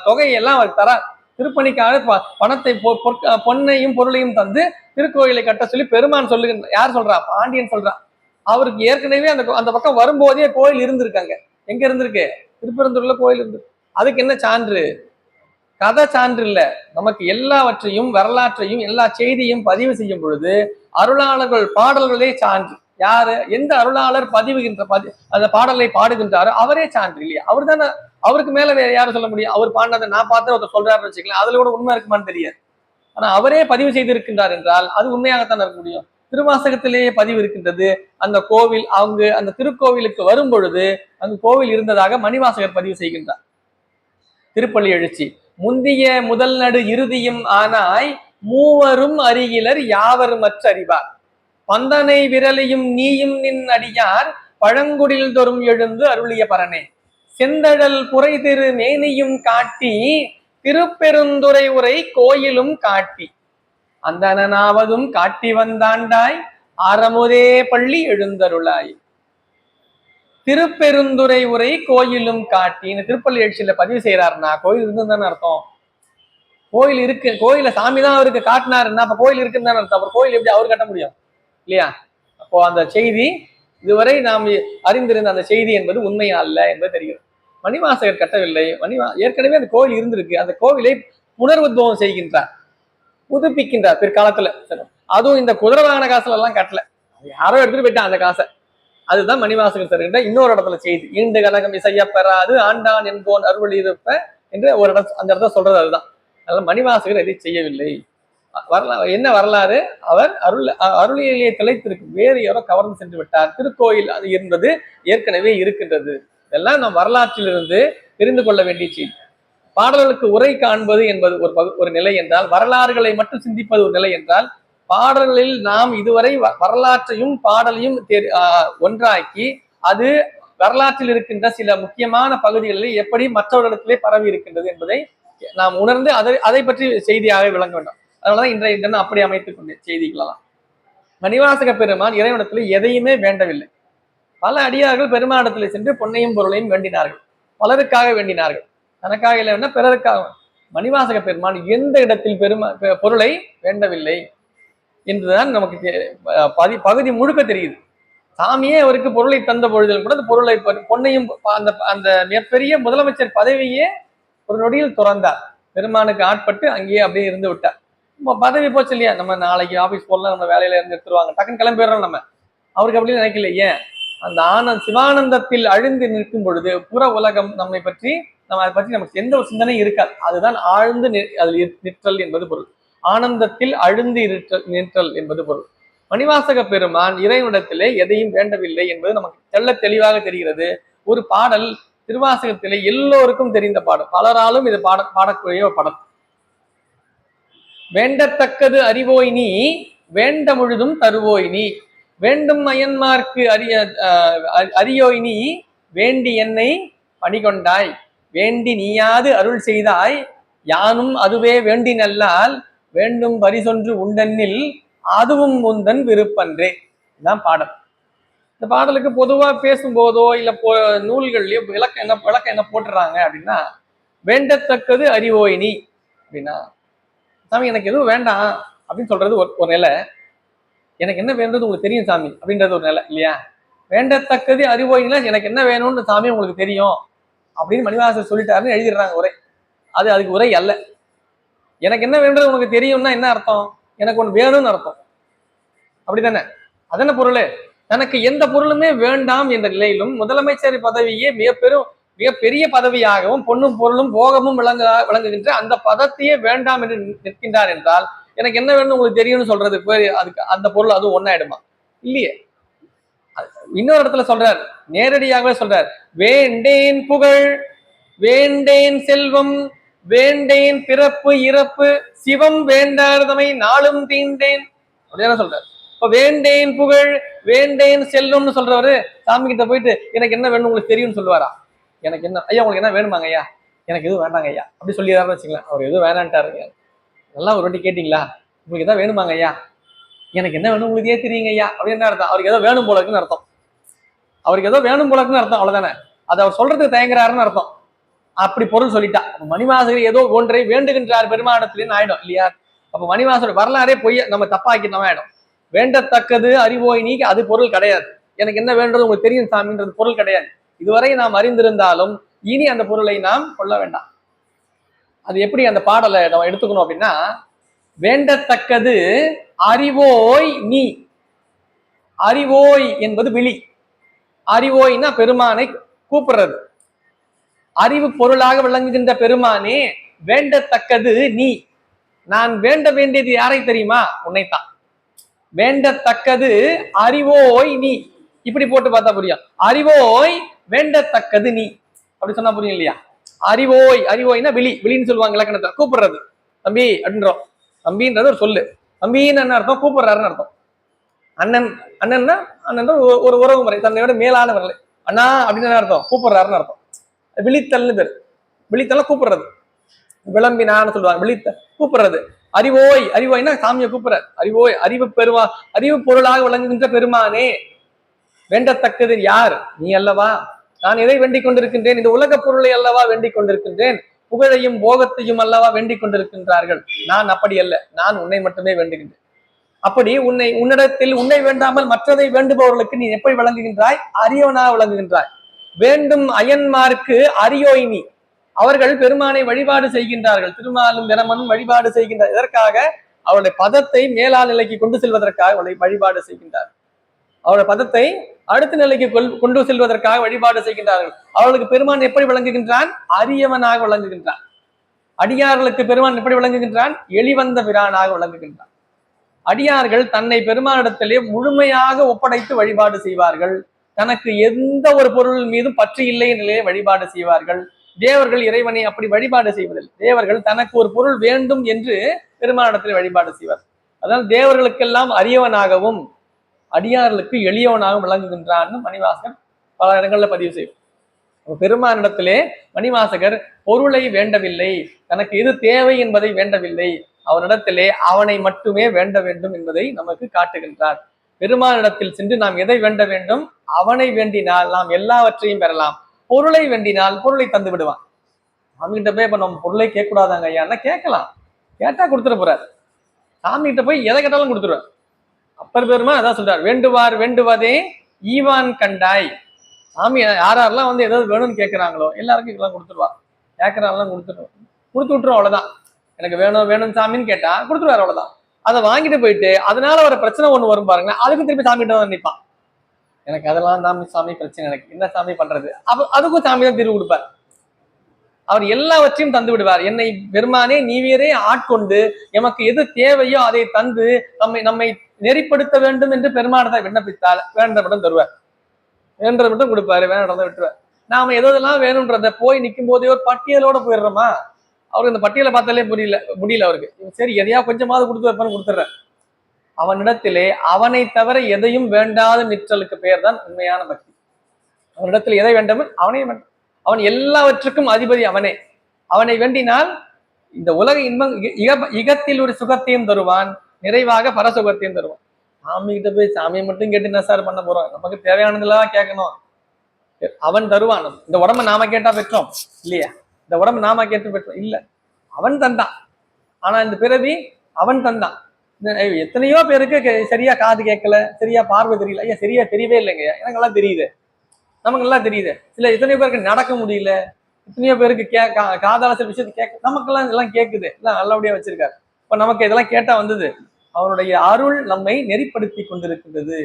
தொகையெல்லாம் அவர் தரார். திருப்பணிக்காக பணத்தை பொன்னையும் பொருளையும் தந்து திருக்கோயிலை கட்ட சொல்லி பெருமான் சொல்லுகின்ற. யார் சொல்றா? பாண்டியன் சொல்றா. அவருக்கு ஏற்கனவே அந்த பக்கம் வரும்போதே கோயில் இருந்திருக்காங்க. எங்க இருந்திருக்கு? திருப்பெருந்தூர்ல கோயில் இருந்து. அதுக்கு என்ன சான்று? கதை சான்று இல்ல. நமக்கு எல்லாவற்றையும் வரலாற்றையும் எல்லா செய்தியும் பதிவு செய்யும் பொழுது அருளாளர்கள் பாடல்களே சான்று. யாரு? எந்த அருளாளர் அந்த பாடலை பாடுகின்றாரோ அவரே சான்று இல்லையா? அவர் தானே. அவருக்கு மேல வேற யாரும் சொல்ல முடியும்? அவர் பாடினதை நான் பார்த்து ஒருத்தர் சொல்றாருன்னு வச்சுக்கலாம், அதுல கூட உண்மை இருக்குமான்னு தெரியாது. ஆனா அவரே பதிவு செய்திருக்கின்றார் என்றால் அது உண்மையாகத்தான் இருக்க முடியும். திருவாசகத்திலேயே பதிவு இருக்கின்றது. அந்த கோவில் அந்த திருக்கோவிலுக்கு வரும் பொழுது அங்கு கோவில் இருந்ததாக மணிவாசகர் பதிவு செய்கின்றார். திருப்பள்ளி எழுச்சி. முந்திய முதல் நடு இறுதியும் ஆனாய் மூவரும் அறிகிலர் யாவரும் அறிவார் பந்தனை விரலையும் நீயும் நின் அடியார் பழங்குடில் தொறும் எழுந்து அருளிய பரனே செந்தழல் புரை திரு மேனியும் காட்டி திருப்பெருந்துறை உரை கோயிலும் காட்டி அந்தனாவதும் காட்டி வந்தாண்டாய் ஆரமுதே பள்ளி எழுந்தருளாய். திருப்பெருந்துறை உரை கோயிலும் காட்டின்னு திருப்பள்ளி எழுச்சியில பதிவு செய்யறாருன்னா கோயில் இருக்குன்னு அர்த்தம். கோயில் இருக்கு, கோயில சாமி தான் அவருக்கு காட்டினாருன்னா அப்ப கோயில் இருக்குன்னு தானே அர்த்தம். அப்புறம் கோயில் எப்படி அவர் கட்ட முடியும் இல்லையா? அப்போ அந்த செய்தி இதுவரை நாம் அறிந்திருந்த அந்த செய்தி என்பது உண்மை அல்ல என்பது தெரிகிறது. மணிவாசகர் கட்டவில்லை. ஏற்கனவே அந்த கோயில் இருந்திருக்கு. அந்த கோவிலை புனர்வுத்வம் செய்கின்றார், புதுப்பிக்கின்றார் பிற்காலத்துல. அதுவும் இந்த குதிரை வாகன காசுல எல்லாம் கட்டல, யாரோ எடுத்துட்டு போயிட்டான் அந்த காசை. அதுதான் மணிவாசகர் தருகின்ற இன்னொரு இடத்துல செய்தி. ஈண்டு கனகம் இசைய பெறாது ஆண்டான் என்போன் அருள் இருப்ப என்று ஒரு அந்த இடத்துல சொல்றது அதுதான். அதனால மணிவாசகர் எதை செய்யவில்லை. என்ன வரலாறு? அவர் அருளியலே திளைத்திருக்கு. வேறு யாரோ கவர்ந்து சென்று விட்டார். திருக்கோயில் அது என்பது ஏற்கனவே இருக்கின்றது. இதெல்லாம் நாம் வரலாற்றிலிருந்து தெரிந்து கொள்ள வேண்டிய செய்தி. பாடல்களுக்கு உரை காண்பது என்பது ஒரு நிலை என்றால், வரலாறுகளை மட்டும் சிந்திப்பது ஒரு நிலை என்றால், பாடல்களில் நாம் இதுவரை வரலாற்றையும் பாடலையும் ஒன்றாக்கி அது வரலாற்றில் இருக்கின்ற சில முக்கியமான பகுதிகளில் எப்படி மற்றவர்களிடத்திலே பரவி இருக்கின்றது என்பதை நாம் உணர்ந்து அதை பற்றி செய்தியாக விளங்க வேண்டும். அதனாலதான் இன்றைய தினம் அப்படி அமைத்துக் கொண்ட செய்திகளெல்லாம். மணிவாசக பெருமான் இறைவனத்தில் எதையுமே வேண்டவில்லை. பல அடியார்கள் பெருமானிடத்தில் சென்று பொன்னையும் பொருளையும் வேண்டினார்கள், பலருக்காக வேண்டினார்கள். தனக்காக இல்லைன்னா பிறருக்காக. மணிவாசக பெருமான் எந்த இடத்தில் பொருளை வேண்டவில்லை என்றுதான் நமக்கு பகுதி முழுக்க தெரியுது. சாமியே அவருக்கு பொருளை தந்த பொழுதிலும் கூட அந்த பொருளை பொன்னையும் அந்த அந்த மிகப்பெரிய முதலமைச்சர் பதவியே ஒரு நொடியில் துறந்தார். பெருமானுக்கு ஆட்பட்டு அங்கேயே அப்படியே இருந்து விட்டார். பதவி போச்சு இல்லையா, நம்ம நாளைக்கு ஆபீஸ் போடலாம், நம்ம வேலையில இருந்து எடுத்துருவாங்க, டக்குன்னு கிளம்பிடுறோம் நம்ம. அவருக்கு அப்படின்னு நினைக்கல. ஏன்? அந்த சிவானந்தத்தில் அழிந்து நிற்கும் பொழுது புற உலகம் நம்மை பற்றி நம்ம அதை பற்றி நமக்கு எந்த ஒரு சிந்தனையும் இருக்காது. அதுதான் ஆழ்ந்து அதில் நிற்றல் என்பது பொருள். ஆனந்தத்தில் அழுந்து நிற்றல் என்பது பொருள். மணிவாசக பெருமான் இறைவனிடத்திலே எதையும் வேண்டவில்லை என்பது நமக்கு தெள்ள தெளிவாக தெரிகிறது. ஒரு பாடல் திருவாசகத்திலே எல்லோருக்கும் தெரிந்த பாடல், பலராலும் இது பாடக்கூடிய ஒரு பாடல். வேண்டத்தக்கது அறிவோய் நீ, வேண்ட முழுதும் தருவோய் நீ, வேண்டும் அயன்மார்க்கு அறியோய் நீ, வேண்டி என்னை பணிகொண்டாய், வேண்டி நீயாது அருள் செய்தாய், யானும் அதுவே வேண்டி நல்லால், வேண்டும் பரிசொன்று உண்டனில் அதுவும் முந்தன் விருப்பன்றே. இதுதான் பாடல். இந்த பாடலுக்கு பொதுவா பேசும்போதோ இல்ல நூல்கள்லயோ விளக்கம் என்ன போட்டுறாங்க அப்படின்னா, வேண்டத்தக்கது அறிவோய் நீ அப்படின்னா, சாமி எனக்கு எதுவும் வேண்டாம் அப்படின்னு சொல்றது ஒரு நிலை. எனக்கு என்ன வேண்டது உங்களுக்கு தெரியும் சாமி அப்படின்றது ஒரு நிலை இல்லையா? வேண்டத்தக்கது அறிவோய்னா எனக்கு என்ன வேணும்னு சாமி உங்களுக்கு தெரியும் அப்படின்னு மணிவாசகர் சொல்லிட்டாருன்னு எழுதிடுறாங்க உரை. அதுக்கு உரை அல்ல. எனக்கு என்ன வேண்டது உனக்கு தெரியும்னா என்ன அர்த்தம்? எனக்கு ஒன்று வேணும்னு அர்த்தம். அப்படித்தானே? அதென்ன பொருள்? தனக்கு எந்த பொருளுமே வேண்டாம் என்ற நிலையிலும் முதலமைச்சர் பதவியே மிகப்பெரிய பதவியாகவும் பொண்ணும் பொருளும் போகமும் விளங்குகின்ற அந்த பதத்தையே வேண்டாம் என்று நிற்கின்றார் என்றால், எனக்கு என்ன வேணும் உங்களுக்கு தெரியும்னு சொல்றது அதுக்கு அந்த பொருள் அதுவும் ஒன்னாயிடுமா? இல்லையே. இன்னொரு இடத்துல சொல்றார், நேரடியாகவே சொல்றார், வேண்டேன் புகழ், வேண்டேன் செல்வம், வேண்டேன் பிறப்பு இறப்பு, சிவம் வேண்டாதமை நாளும் தீண்டேன் அப்படின்னு சொல்றார். இப்ப வேண்டேன் புகழ், வேண்டேன் செல்வம்னு சொல்றவரு சாமி கிட்ட போயிட்டு எனக்கு என்ன வேணும் உங்களுக்கு தெரியும்னு சொல்லுவாரா? எனக்கு என்ன ஐயா உங்களுக்கு என்ன வேணுமாங்க ஐயா, எனக்கு எதுவும் வேண்டாங்க ஐயா அப்படி சொல்லிடுறாருன்னு வச்சுங்களேன். அவர் எதுவும் வேணான்ட்டாருங்க. நல்லா ஒரு வாட்டி கேட்டீங்களா, உங்களுக்கு எதாவது வேணுமாங்க ஐயா, எனக்கு என்ன வேணும் உங்களுக்கு தெரியுங்க ஐயா அப்படின்னு என்ன அர்த்தம்? அவருக்கு ஏதோ வேணும் போலக்குன்னு அர்த்தம். அவருக்கு ஏதோ வேணும் போலக்குன்னு அர்த்தம், அவ்வளவுதானே. அதை அவர் சொல்றதுக்கு தயங்குறாருன்னு அர்த்தம். அப்படி பொருள் சொல்லிட்டா மணிவாசகர் ஏதோ ஒன்றை வேண்டுகின்றார் பெருமாடத்திலேன்னு ஆயிடும் இல்லையா? அப்ப மணிவாசகர் வரலாறே பொய்ய நம்ம தப்பாக்கிட்டோம் ஆயிடும். வேண்டத்தக்கது அறிவோய் நீ அது பொருள் கிடையாது. எனக்கு என்ன வேண்டது உங்களுக்கு தெரியும் சாமின்றது பொருள் கிடையாது. இதுவரை நாம் அறிந்திருந்தாலும் இனி அந்த பொருளை நாம் கொள்ள வேண்டாம். அது எப்படி அந்த பாடலை நம்ம எடுத்துக்கணும் அப்படின்னா, வேண்டத்தக்கது அறிவோய் நீ. அறிவோய் என்பது விழி. அறிவோய்னா பெருமானை கூப்பிடுறது. அறிவு பொருளாக விளங்குகின்ற பெருமானே, வேண்டத்தக்கது நீ. நான் வேண்ட வேண்டியது யாரை தெரியுமா? உன்னைத்தான். வேண்டத்தக்கது அறிவோய் நீ. இப்படி போட்டு பார்த்தா புரியும். அறிவோய் வேண்டத்தக்கது நீ அப்படி சொன்னா புரியும் இல்லையா? அறிவோய், அறிவோய்னா விழி, விழின்னு சொல்லுவாங்க இலக்கணத்தை, கூப்பிடுறது. தம்பி அப்படின்றோம். தம்பின்றது ஒரு சொல்லு. தம்பின்னு என்ன அர்த்தம்? கூப்பிடுறாருன்னு அர்த்தம். அண்ணன், அண்ணன்னா அண்ணன் ஒரு உறவு முறை, தன்னையோட மேலான வரல. அண்ணா அப்படின்னு அர்த்தம், கூப்பிடுறாருன்னு அர்த்தம். விழித்தல்னு பேரு. விழித்தல்ல கூப்பிடுறது. விளம்பினான்னு சொல்லுவாங்க. விழித்த கூப்பிடுறது. அறிவோய், அறிவோய்னா சாமியை கூப்பிடுற. அறிவோய், அறிவு பொருளாக விளங்குகின்ற பெருமானே, வேண்டத்தக்கது யார்? நீ அல்லவா. நான் எதை வேண்டிக் கொண்டிருக்கின்றேன்? இந்த உலக பொருளை அல்லவா வேண்டிக் கொண்டிருக்கின்றேன். புகழையும் போகத்தையும் அல்லவா வேண்டிக் கொண்டிருக்கின்றார்கள். நான் அப்படி அல்ல, நான் உன்னை மட்டுமே வேண்டுகின்றேன். அப்படி உன்னிடத்தில் உன்னை வேண்டாமல் மற்றதை வேண்டுபவர்களுக்கு நீ எப்படி விளங்குகின்றாய்? அரியவனாக விளங்குகின்றாய். வேண்டும் அயன்மார்க்கு அறியோய் நீ. அவர்கள் பெருமானை வழிபாடு செய்கின்றார்கள். திருமாலும் தினமனும் வழிபாடு செய்கின்றார். எதற்காக? அவருடைய பதத்தை மேலான நிலைக்கு கொண்டு செல்வதற்காக அவளை வழிபாடு செய்கின்றார். அவருடைய பதத்தை அடுத்த நிலைக்கு கொண்டு செல்வதற்காக வழிபாடு செய்கின்றார்கள். அவர்களுக்கு பெருமான் எப்படி விளங்குகின்றான்? அரியவனாக விளங்குகின்றான். அடியார்களுக்கு பெருமான் எப்படி விளங்குகின்றான்? எளிவந்த பிரானாக விளங்குகின்றான். அடியார்கள் தன்னை பெருமானிடத்திலே முழுமையாக ஒப்படைத்து வழிபாடு செய்வார்கள். தனக்கு எந்த ஒரு பொருள் மீதும் பற்று இல்லை நிலையை வழிபாடு செய்வார்கள். தேவர்கள் இறைவனை அப்படி வழிபாடு செய்வதில்லை. தேவர்கள் தனக்கு ஒரு பொருள் வேண்டும் என்று பெருமானிடத்தில் வழிபாடு செய்வார். அதனால் தேவர்களுக்கெல்லாம் அரியவனாகவும் அடியார்களுக்கு எளியவனாகவும் விளங்குகின்றான்னு மணிவாசகர் பல இடங்கள்ல பதிவு செய்வார். பெருமானிடத்திலே மணிவாசகர் பொருளை வேண்டவில்லை, தனக்கு எது தேவை என்பதை வேண்டவில்லை, அவனிடத்திலே அவனை மட்டுமே வேண்ட வேண்டும் என்பதை நமக்கு காட்டுகின்றார். பெருமானிடத்தில் சென்று நாம் எதை வேண்ட வேண்டும்? அவனை வேண்டினால் நாம் எல்லாவற்றையும் பெறலாம். பொருளை வேண்டினால் பொருளை தந்து விடுவான். சாமிகிட்ட போய் இப்ப நம்ம பொருளை கேட்கக்கூடாதாங்க ஐயான்னா கேட்கலாம், கேட்டா கொடுத்துட போறாரு. சாமிகிட்ட போய் எதை கேட்டாலும் கொடுத்துருவார். அப்பர் பெருமான் அதான் சொல்றார், வேண்டுவார் வேண்டுவதே ஈவான் கண்டாய். சாமி யாரெல்லாம் வந்து ஏதாவது வேணும்னு கேட்கிறாங்களோ எல்லாருக்கும் இதெல்லாம் கொடுத்துருவா. கேட்கறாங்கலாம் கொடுத்துருவோம், கொடுத்து விட்டுரும், அவ்வளவுதான். எனக்கு வேணும் வேணும் சாமின்னு கேட்டா கொடுத்துருவாரு, அவ்வளவுதான். அதை வாங்கிட்டு போயிட்டு அதனால வர பிரச்சனை ஒண்ணு வரும் பாருங்க, அதுக்கு திருப்பி சாமி கிட்ட வந்து நிற்பான். எனக்கு அதெல்லாம் தான் சாமி பிரச்சனை, எனக்கு என்ன சாமி பண்றது, அதுக்கும் சாமி தான் தீர்வு கொடுப்பார். அவர் எல்லாவற்றையும் தந்து விடுவார். என்னை பெருமானே நீவியரே ஆட்கொண்டு எமக்கு எது தேவையோ அதை தந்து நம்மை நம்மை நெறிப்படுத்த வேண்டும் என்று பெருமானத்தை விண்ணப்பித்தால் வேண்ட மட்டும் தருவார், வேண்டதை மட்டும் கொடுப்பாரு, வேண்டதை விட்டுருவார். நாம எதெல்லாம் வேணும்ன்றத போய் நிற்கும் போதே ஒரு பட்டியலோட போயிடுறோமா, அவருக்கு இந்த பட்டியலை பார்த்தாலே முடியல அவருக்கு. சரி எதையா கொஞ்சமாவது கொடுத்து வைப்பான்னு கொடுத்துட்றேன். அவனிடத்திலே அவனை தவிர எதையும் வேண்டாத நிற்றலுக்கு பெயர் தான் உண்மையான பக்தி. அவனிடத்தில் எதை வேண்டும் அவனே, அவன் எல்லாவற்றுக்கும் அதிபதி அவனே. அவனை வேண்டினால் இந்த உலக இன்பம் இகத்தில் ஒரு சுகத்தையும் தருவான், நிறைவாக பரசுகத்தையும் தருவான். சாமி கிட்ட போய் சாமியை மட்டும் கேட்டு என்ன சார் பண்ண போறோம், நமக்கு தேவையானதெல்லாம் கேட்கணும், அவன் தருவான். இந்த உடம்ப நாம கேட்டா பெற்றோம் இல்லையா, இந்த உடம்பு நாம கேட்டு பெற்றோம் இல்ல, அவன் தந்தான். ஆனா இந்த பிறவி அவன் தந்தான். எத்தனையோ பேருக்கு சரியா காது கேட்கல, சரியா பார்வை தெரியல, ஐயா சரியா தெரியவே இல்லைங்க, எனக்கு எல்லாம் தெரியுது, நமக்கு எல்லாம் தெரியுது. எத்தனையோ பேருக்கு நடக்க முடியல, எத்தனையோ பேருக்கு காதால சில விஷயத்தை கேட்க, நமக்கெல்லாம் இதெல்லாம் கேட்குது, எல்லாம் நல்லபடியா வச்சிருக்காரு. இப்ப நமக்கு இதெல்லாம் கேட்டா வந்தது, அவனுடைய அருள் நம்மை நெறிப்படுத்தி கொண்டிருக்கின்றது.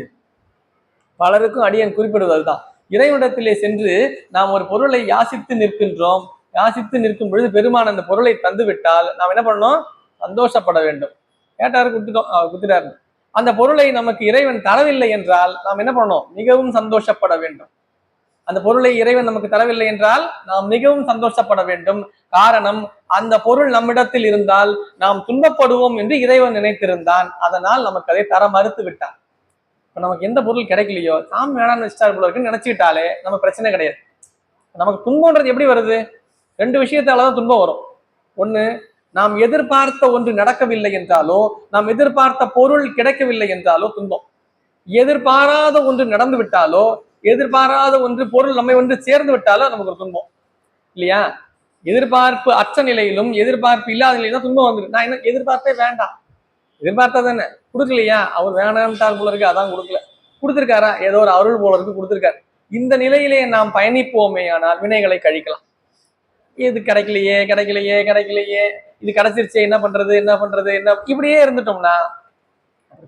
பலருக்கும் அடியன் குறிப்பிடுவது அதுதான். இறைவனிடத்திலே சென்று நாம் ஒரு பொருளை யாசித்து நிற்கின்றோம், யாசித்து நிற்கும் பொழுது பெருமான் அந்த பொருளை தந்து விட்டால் நாம் என்ன பண்ணணும், சந்தோஷப்பட வேண்டும். கேட்டாரு கொடுத்துட்டோம், கொடுத்துட்டாரு. அந்த பொருளை நமக்கு இறைவன் தரவில்லை என்றால் நாம் என்ன பண்ணணும், மிகவும் சந்தோஷப்பட வேண்டும். அந்த பொருளை இறைவன் நமக்கு தரவில்லை என்றால் நாம் மிகவும் சந்தோஷப்பட வேண்டும். காரணம், அந்த பொருள் நம்மிடத்தில் இருந்தால் நாம் துன்பப்படுவோம் என்று இறைவன் நினைத்திருந்தான், அதனால் நமக்கு அதை தர மறுத்து விட்டான். இப்ப நமக்கு எந்த பொருள் கிடைக்கலையோ சாமி வேணாம்னு நினைச்சார் போல இருக்குன்னு நினைச்சுக்கிட்டாலே நம்ம பிரச்சனை கிடையாது. நமக்கு துன்பம்ன்றது எப்படி வருது, ரெண்டு விஷயத்தாலதான் துன்பம் வரும். ஒண்ணு, நாம் எதிர்பார்த்த ஒன்று நடக்கவில்லை என்றாலோ, நாம் எதிர்பார்த்த பொருள் கிடைக்கவில்லை என்றாலோ துன்பம். எதிர்பாராத ஒன்று நடந்து விட்டாலோ, எதிர்பாராத ஒன்று பொருள் நம்மை ஒன்று சேர்ந்து விட்டாலோ நமக்கு ஒரு துன்பம் இல்லையா. எதிர்பார்ப்பு அற்ற நிலையிலும் எதிர்பார்ப்பு இல்லாத நிலையிலும் துன்பம் வந்துருக்கு. நான் என்ன எதிர்பார்ப்பே வேண்டாம், எதிர்பார்த்தா தானே, கொடுக்கலையா, அவர் வேணான்ட்டார் போல இருக்கு, அதான் கொடுக்கல, கொடுத்துருக்காரா ஏதோ ஒரு அருள் போல இருக்கு கொடுத்துருக்காரு. இந்த நிலையிலே நாம் பயணிப்போமே ஆனால் வினைகளை கழிக்கலாம். இது கிடைக்கலையே கிடைக்கலையே கிடைக்கலையே, இது கிடைச்சிருச்சே என்ன பண்றது என்ன பண்றது என்ன, இப்படியே இருந்துட்டோம்னா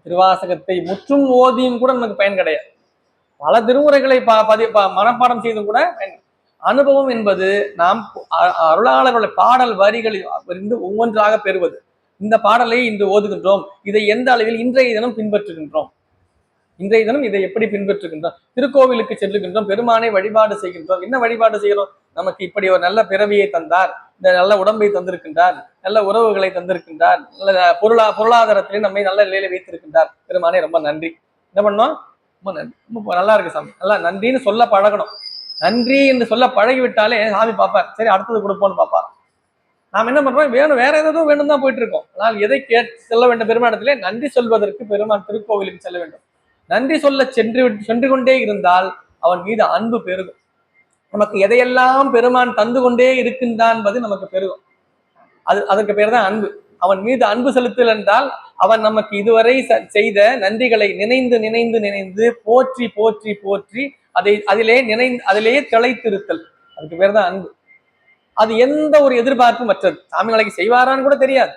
திருவாசகத்தை முற்றும் ஓதியும் கூட நமக்கு பயன் கிடையாது. பல திருமுறைகளை மனப்பாடம் செய்தும் கூட அனுபவம் என்பது நாம் அருளாளர்களுடைய பாடல் வரிகளில் இருந்து ஒவ்வொன்றாக பெறுவது. இந்த பாடலை இன்று ஓதுகின்றோம், இதை எந்த அளவில் இன்றைய தினம் பின்பற்றுகின்றோம், இன்றைய தினம் இதை எப்படி பின்பற்றுகின்றோம், திருக்கோவிலுக்கு செல்லுகின்றோம், பெருமானை வழிபாடு செய்கின்றோம். என்ன வழிபாடு செய்கிறோம், நமக்கு இப்படி ஒரு நல்ல பிறவியை தந்தார், இந்த நல்ல உடம்பை தந்திருக்கின்றார், நல்ல உறவுகளை தந்திருக்கின்றார், நல்ல பொருளாதாரத்திலே நம்மை நல்ல நிலையில வைத்திருக்கின்றார், பெருமானே ரொம்ப நன்றி. என்ன பண்ணோம், ரொம்ப நன்றி, ரொம்ப நல்லா இருக்கு சாமி, நல்லா நன்றின்னு சொல்ல பழகணும். நன்றி என்று சொல்ல பழகிவிட்டாலே சாமி பார்ப்பார், சரி அடுத்தது கொடுப்போம்னு பார்ப்பார். நாம் என்ன பண்றோம், வேணும் வேற ஏதோ வேணும் தான் போயிட்டு இருக்கோம். ஆனால் எதை செல்ல வேண்டும் பெருமானத்திலே, நன்றி சொல்வதற்கு பெருமான் திருக்கோவிலுக்கு செல்ல வேண்டும். நன்றி சொல்ல சென்று கொண்டே இருந்தால் அவன் மீது அன்பு பெருகும். நமக்கு எதையெல்லாம் பெருமான் தந்து கொண்டே இருக்கின்றான் என்பது நமக்கு பெருகும். அதற்கு பேர் தான் அன்பு. அவன் மீது அன்பு செலுத்தல் என்றால் அவன் நமக்கு இதுவரை செய்த நன்றிகளை நினைந்து நினைந்து நினைந்து போற்றி போற்றி போற்றி அதிலேயே திளைத்திருத்தல், அதுக்கு பேர் தான் அன்பு. அது எந்த ஒரு எதிர்பார்ப்பும் மற்றது. சாமி நாளைக்கு செய்வாரான்னு கூட தெரியாது.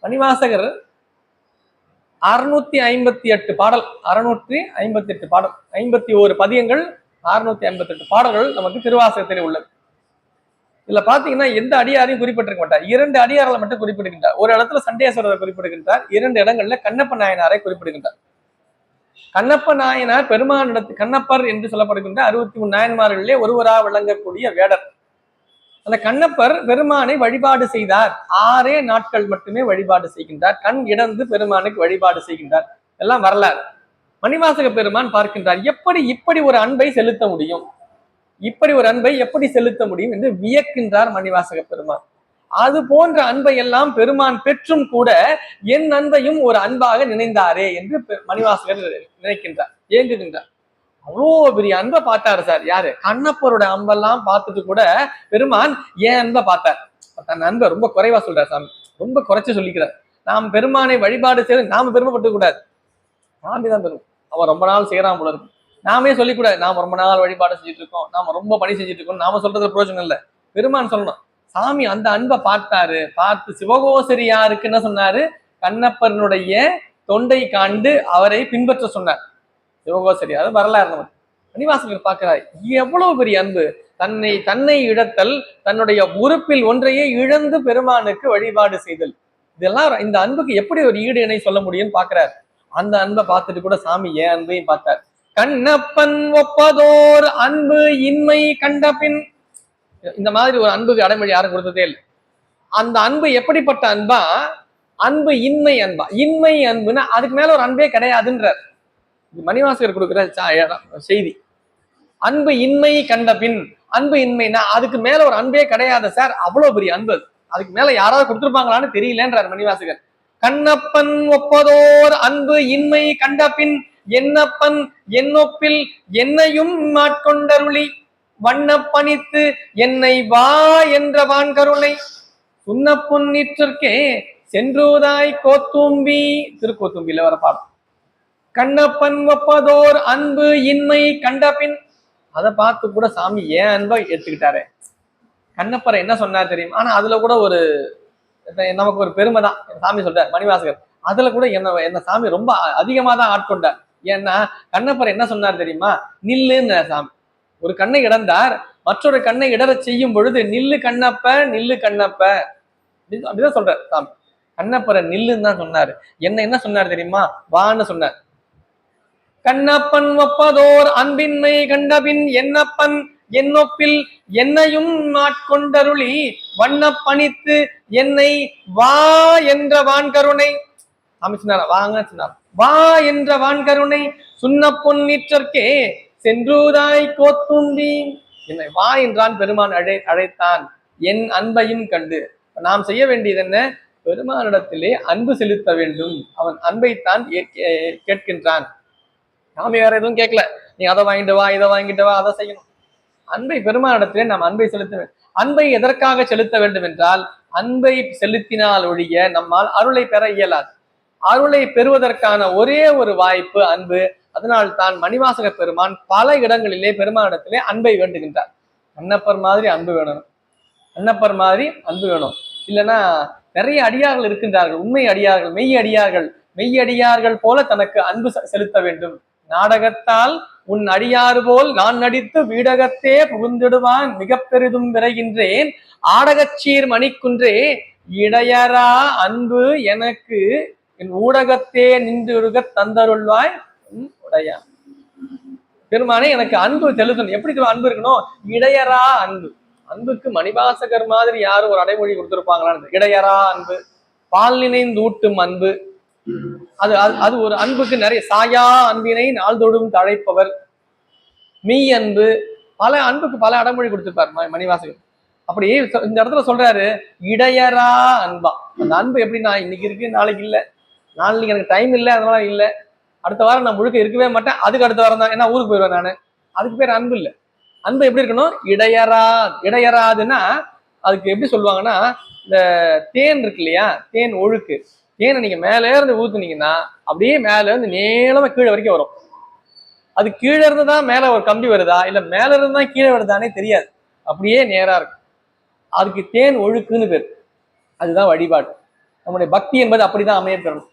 மணிவாசகர் 658 பாடல், 658 பாடல், 51 பதியங்கள், 658 பாடல்கள் நமக்கு திருவாசகத்திலே உள்ளது. இதுல பாத்தீங்கன்னா எந்த அடியாரையும் குறிப்பிட்டிருக்க மாட்டார். 2 அடியார்களை மட்டும் குறிப்பிடுகின்றார். ஒரு இடத்துல சண்டேஸ்வரரை குறிப்பிடுகின்றார், 2 இடங்கள்ல கண்ணப்ப நாயனாரை குறிப்பிடுகின்றார். கண்ணப்ப நாயனார் பெருமானிடத்து கண்ணப்பர் என்று சொல்லப்படுகின்ற 63 நாயன்மார்களிலே ஒருவராக விளங்கக்கூடிய வேடர். அந்த கண்ணப்பர் பெருமானை வழிபாடு செய்தார், 6 நாட்கள் மட்டுமே வழிபாடு செய்கின்றார், கண் இடந்து பெருமானுக்கு வழிபாடு செய்கின்றார், எல்லாம் வரலாறு. மணிவாசக பெருமான் பார்க்கின்றார், எப்படி இப்படி ஒரு அன்பை செலுத்த முடியும், இப்படி ஒரு அன்பை எப்படி செலுத்த முடியும் என்று வியக்கின்றார் மணிவாசக பெருமான். அது போன்ற அன்பை எல்லாம் பெருமான் பெற்றும் கூட என் அன்பையும் ஒரு அன்பாக நினைந்தாரே என்று மணிவாசகர் நினைக்கின்றார், ஏங்குகின்றார். அவ்வளோ பெரிய அன்பை பார்த்தாரு சார். யாரு, கண்ணப்பரோட அன்பெல்லாம் பார்த்துட்டு கூட பெருமான் ஏன் அன்பை பார்த்தார். தன் அன்பை ரொம்ப குறைவா சொல்றார் சாமி, ரொம்ப குறைச்சு சொல்லிக்கிறார். நாம் பெருமானை வழிபாடு செய்து நாம பெருமைப்பட்டு கூடாது, சாமி தான் பெருமை. அவன் ரொம்ப நாள் செய்யறான் போல இருக்கு, நாமே சொல்லிக்கூடாது, நாம ரொம்ப நாள் வழிபாடு செஞ்சுட்டு இருக்கோம், நாம ரொம்ப பணி செஞ்சுட்டு இருக்கோம், நாம சொல்றது பிரயோஜனம் இல்லை. பெருமான் சொல்லணும். சாமி அந்த அன்பை பார்த்தாரு. பார்த்து சிவகோசரி யாருக்கு என்ன சொன்னாரு? கண்ணப்பனுடைய தொண்டை காண்டு அவரை பின்பற்ற சொன்னார். சிவகோசரி, அது வரலாறு. நம்ம மணிவாசகர் பார்க்கிறார், எவ்வளவு பெரிய அன்பு. தன்னை இழத்தல், தன்னுடைய உறுப்பில் ஒன்றையே இழந்து பெருமானுக்கு வழிபாடு செய்தல், இதெல்லாம் இந்த அன்புக்கு எப்படி ஒரு ஈடு இணை சொல்ல முடியும்னு பாக்குறாரு. அந்த அன்பை பார்த்துட்டு கூட சாமி ஏன் அன்பையும் பார்த்தார். கண்ணப்பன் ஒப்பதோர் அன்பு இன்மை கண்டபின், இந்த மாதிரி ஒரு அன்புக்கு அடைமொழி யாரும் கொடுத்ததே இல்லை. அந்த அன்பு எப்படிப்பட்ட அன்பா? அன்பு இன்மை அன்பா. இன்மை அன்புன்னா அதுக்கு மேல ஒரு அன்பே கிடையாதுன்றார். மணிவாசகர் கொடுக்குற செய்தி. அன்பு இன்மை கண்ட பின், அன்பு இன்மைனா அதுக்கு மேல ஒரு அன்பே கிடையாது சார், அவ்வளவு பெரிய அன்பு. அதுக்கு மேல யாராவது கொடுத்துருப்பாங்களான்னு தெரியலன்றார் மணிவாசகர். கண்ணப்பன் ஒப்பதோர் அன்பு இன்மை கண்ட பின், என்னப்பன் என்னொப்பில் என்னையும் ஆட்கொண்டருளி வண்ண பணித்து என்னை வா என்ற வான்கருணை சுண்ண பொன்னிற்றற்கே சென்றுதாய் கோத்தும்பி. திருக்கோத்தும்பியில வர பாடம். கண்ணப்பன் ஒப்பதோர் அன்பு இன்மை கண்டபின், அதை பார்த்து கூட சாமி ஏன் அன்பை ஏத்துக்கிட்டாரு. கண்ணப்பரை என்ன சொன்னார் தெரியும்? ஆனா அதுல கூட ஒரு நமக்கு ஒரு பெருமை தான். சாமி சொல்றார் மணிவாசகர், அதுல கூட என்ன சாமி ரொம்ப அதிகமா தான் ஆட்கொண்டார். ஏன்னா கண்ணப்பரை என்ன சொன்னார் தெரியுமா? நில்லுன்னு சாமி ஒரு கண்ணை இடந்தார், மற்றொரு கண்ணை இடற செய்யும் பொழுது நில்லு கண்ணப்ப நில்லு கண்ணப்ப அப்படிதான் சொல்றார் சாமி. கண்ணப்பரை நில்லுன்னு தான் சொன்னாரு. என்ன சொன்னார் தெரியுமா? வான்னு சொன்னார். கண்ணப்பன் ஒப்பதோர் அன்பின்மை கண்டபின் என்னப்பன் என்னொப்பில் என்னையும் ஆட்கொண்டருளி வண்ண பணித்து என்னை வா என்ற வான்கருணை. சாமி சொன்னார் வாங்க சொன்னார். வா என்ற வான்கருணை சுண்ண பொன்னிற்றற்கே சென்றுதாய் கோத்தும்பி. என்னை வா என்றான் பெருமான். அழைத்தான் என் அன்பையும் கண்டு. நாம் செய்ய வேண்டியது என்ன? பெருமானிடத்திலே அன்பு செலுத்த வேண்டும். அவன் அன்பைத்தான் கேட்கின்றான். நாம வேற எதுவும் கேட்கல, நீ அதை வாங்கிட்டு வா, இதை வாங்கிட்டு வா, அதை செய்யணும். அன்பை பெருமானிடத்திலே நாம் அன்பை செலுத்த வேண்டும். அன்பை எதற்காக செலுத்த வேண்டும் என்றால், அன்பை செலுத்தினால் ஒழிய நம்மால் அருளை பெற இயலாது. அருளை பெறுவதற்கான ஒரே ஒரு வாய்ப்பு அன்பு. அதனால் தான் மணிவாசக பெருமான் பல இடங்களிலே பெருமானிடத்திலே அன்பை வேண்டுகின்றார். கண்ணப்பர் மாதிரி அன்பு வேணும், கண்ணப்பர் மாதிரி அன்பு வேணும். இல்லைன்னா நிறைய அடியார்கள் இருக்கின்றார்கள், உண்மை அடியார்கள், மெய்யடியார்கள் போல தனக்கு அன்பு செலுத்த வேண்டும். நாடகத்தால் உன் அடியாறு போல் நான் நடித்து வீடகத்தே புகுந்திடுவான் மிக பெரிதும் விரைகின்றேன் ஆடகச்சீர் மணிக்குன்றே இடையரா அன்பு எனக்கு என் ஊடகத்தே நின்றுருக தந்தருள்வாய் உடையா. பெருமானே எனக்கு அன்பு செலுத்தணும். எப்படி அன்பு இருக்கணும்? இடையரா அன்பு. அன்புக்கு மணிவாசகர் மாதிரி யாரும் ஒரு அடைமொழி கொடுத்திருப்பாங்களான்னு. இடையரா அன்பு, பால் நினைந்து ஊட்டும் அன்பு, அது ஒரு அன்புக்கு நிறைய. சாயா அன்பினை நாள்தோடும் தழைப்பவர், மெய் அன்பு, பல அன்புக்கு பல அடைமொழி கொடுத்திருப்பார் மணிவாசகர். அப்படி இந்த இடத்துல சொல்றாரு இடையரா அன்பா. அந்த அன்பு எப்படின்னா, இன்னைக்கு இருக்கு நாளைக்கு இல்லை, நாளைக்கு எனக்கு டைம் இல்லை அதனால இல்லை, அடுத்த வாரம் நான் முழுக்க இருக்கவே மாட்டேன், அதுக்கு அடுத்த வாரம் தான் ஏன்னா ஊருக்கு போயிடுவேன் நான், அதுக்கு பேர் அன்பு இல்லை. அன்பு எப்படி இருக்கணும்? இடையராதுன்னா அதுக்கு எப்படி சொல்லுவாங்கன்னா, இந்த தேன் இருக்கு இல்லையா, தேன் ஒழுக்கு, தேனை நீங்க மேலே இருந்து ஊத்துனீங்கன்னா அப்படியே மேல இருந்து நீளமா கீழே வரைக்கும் வரும். அது கீழே இருந்து தான் மேல ஒரு கம்பி வருதா இல்ல மேல இருந்து தான் கீழே வருதானே தெரியாது, அப்படியே நேரா இருக்கும். அதுக்கு தேன் ஒழுக்குன்னு பேர். அதுதான் வழிபாடு. நம்முடைய பக்தி என்பது அப்படிதான் அமைய பெறணும்.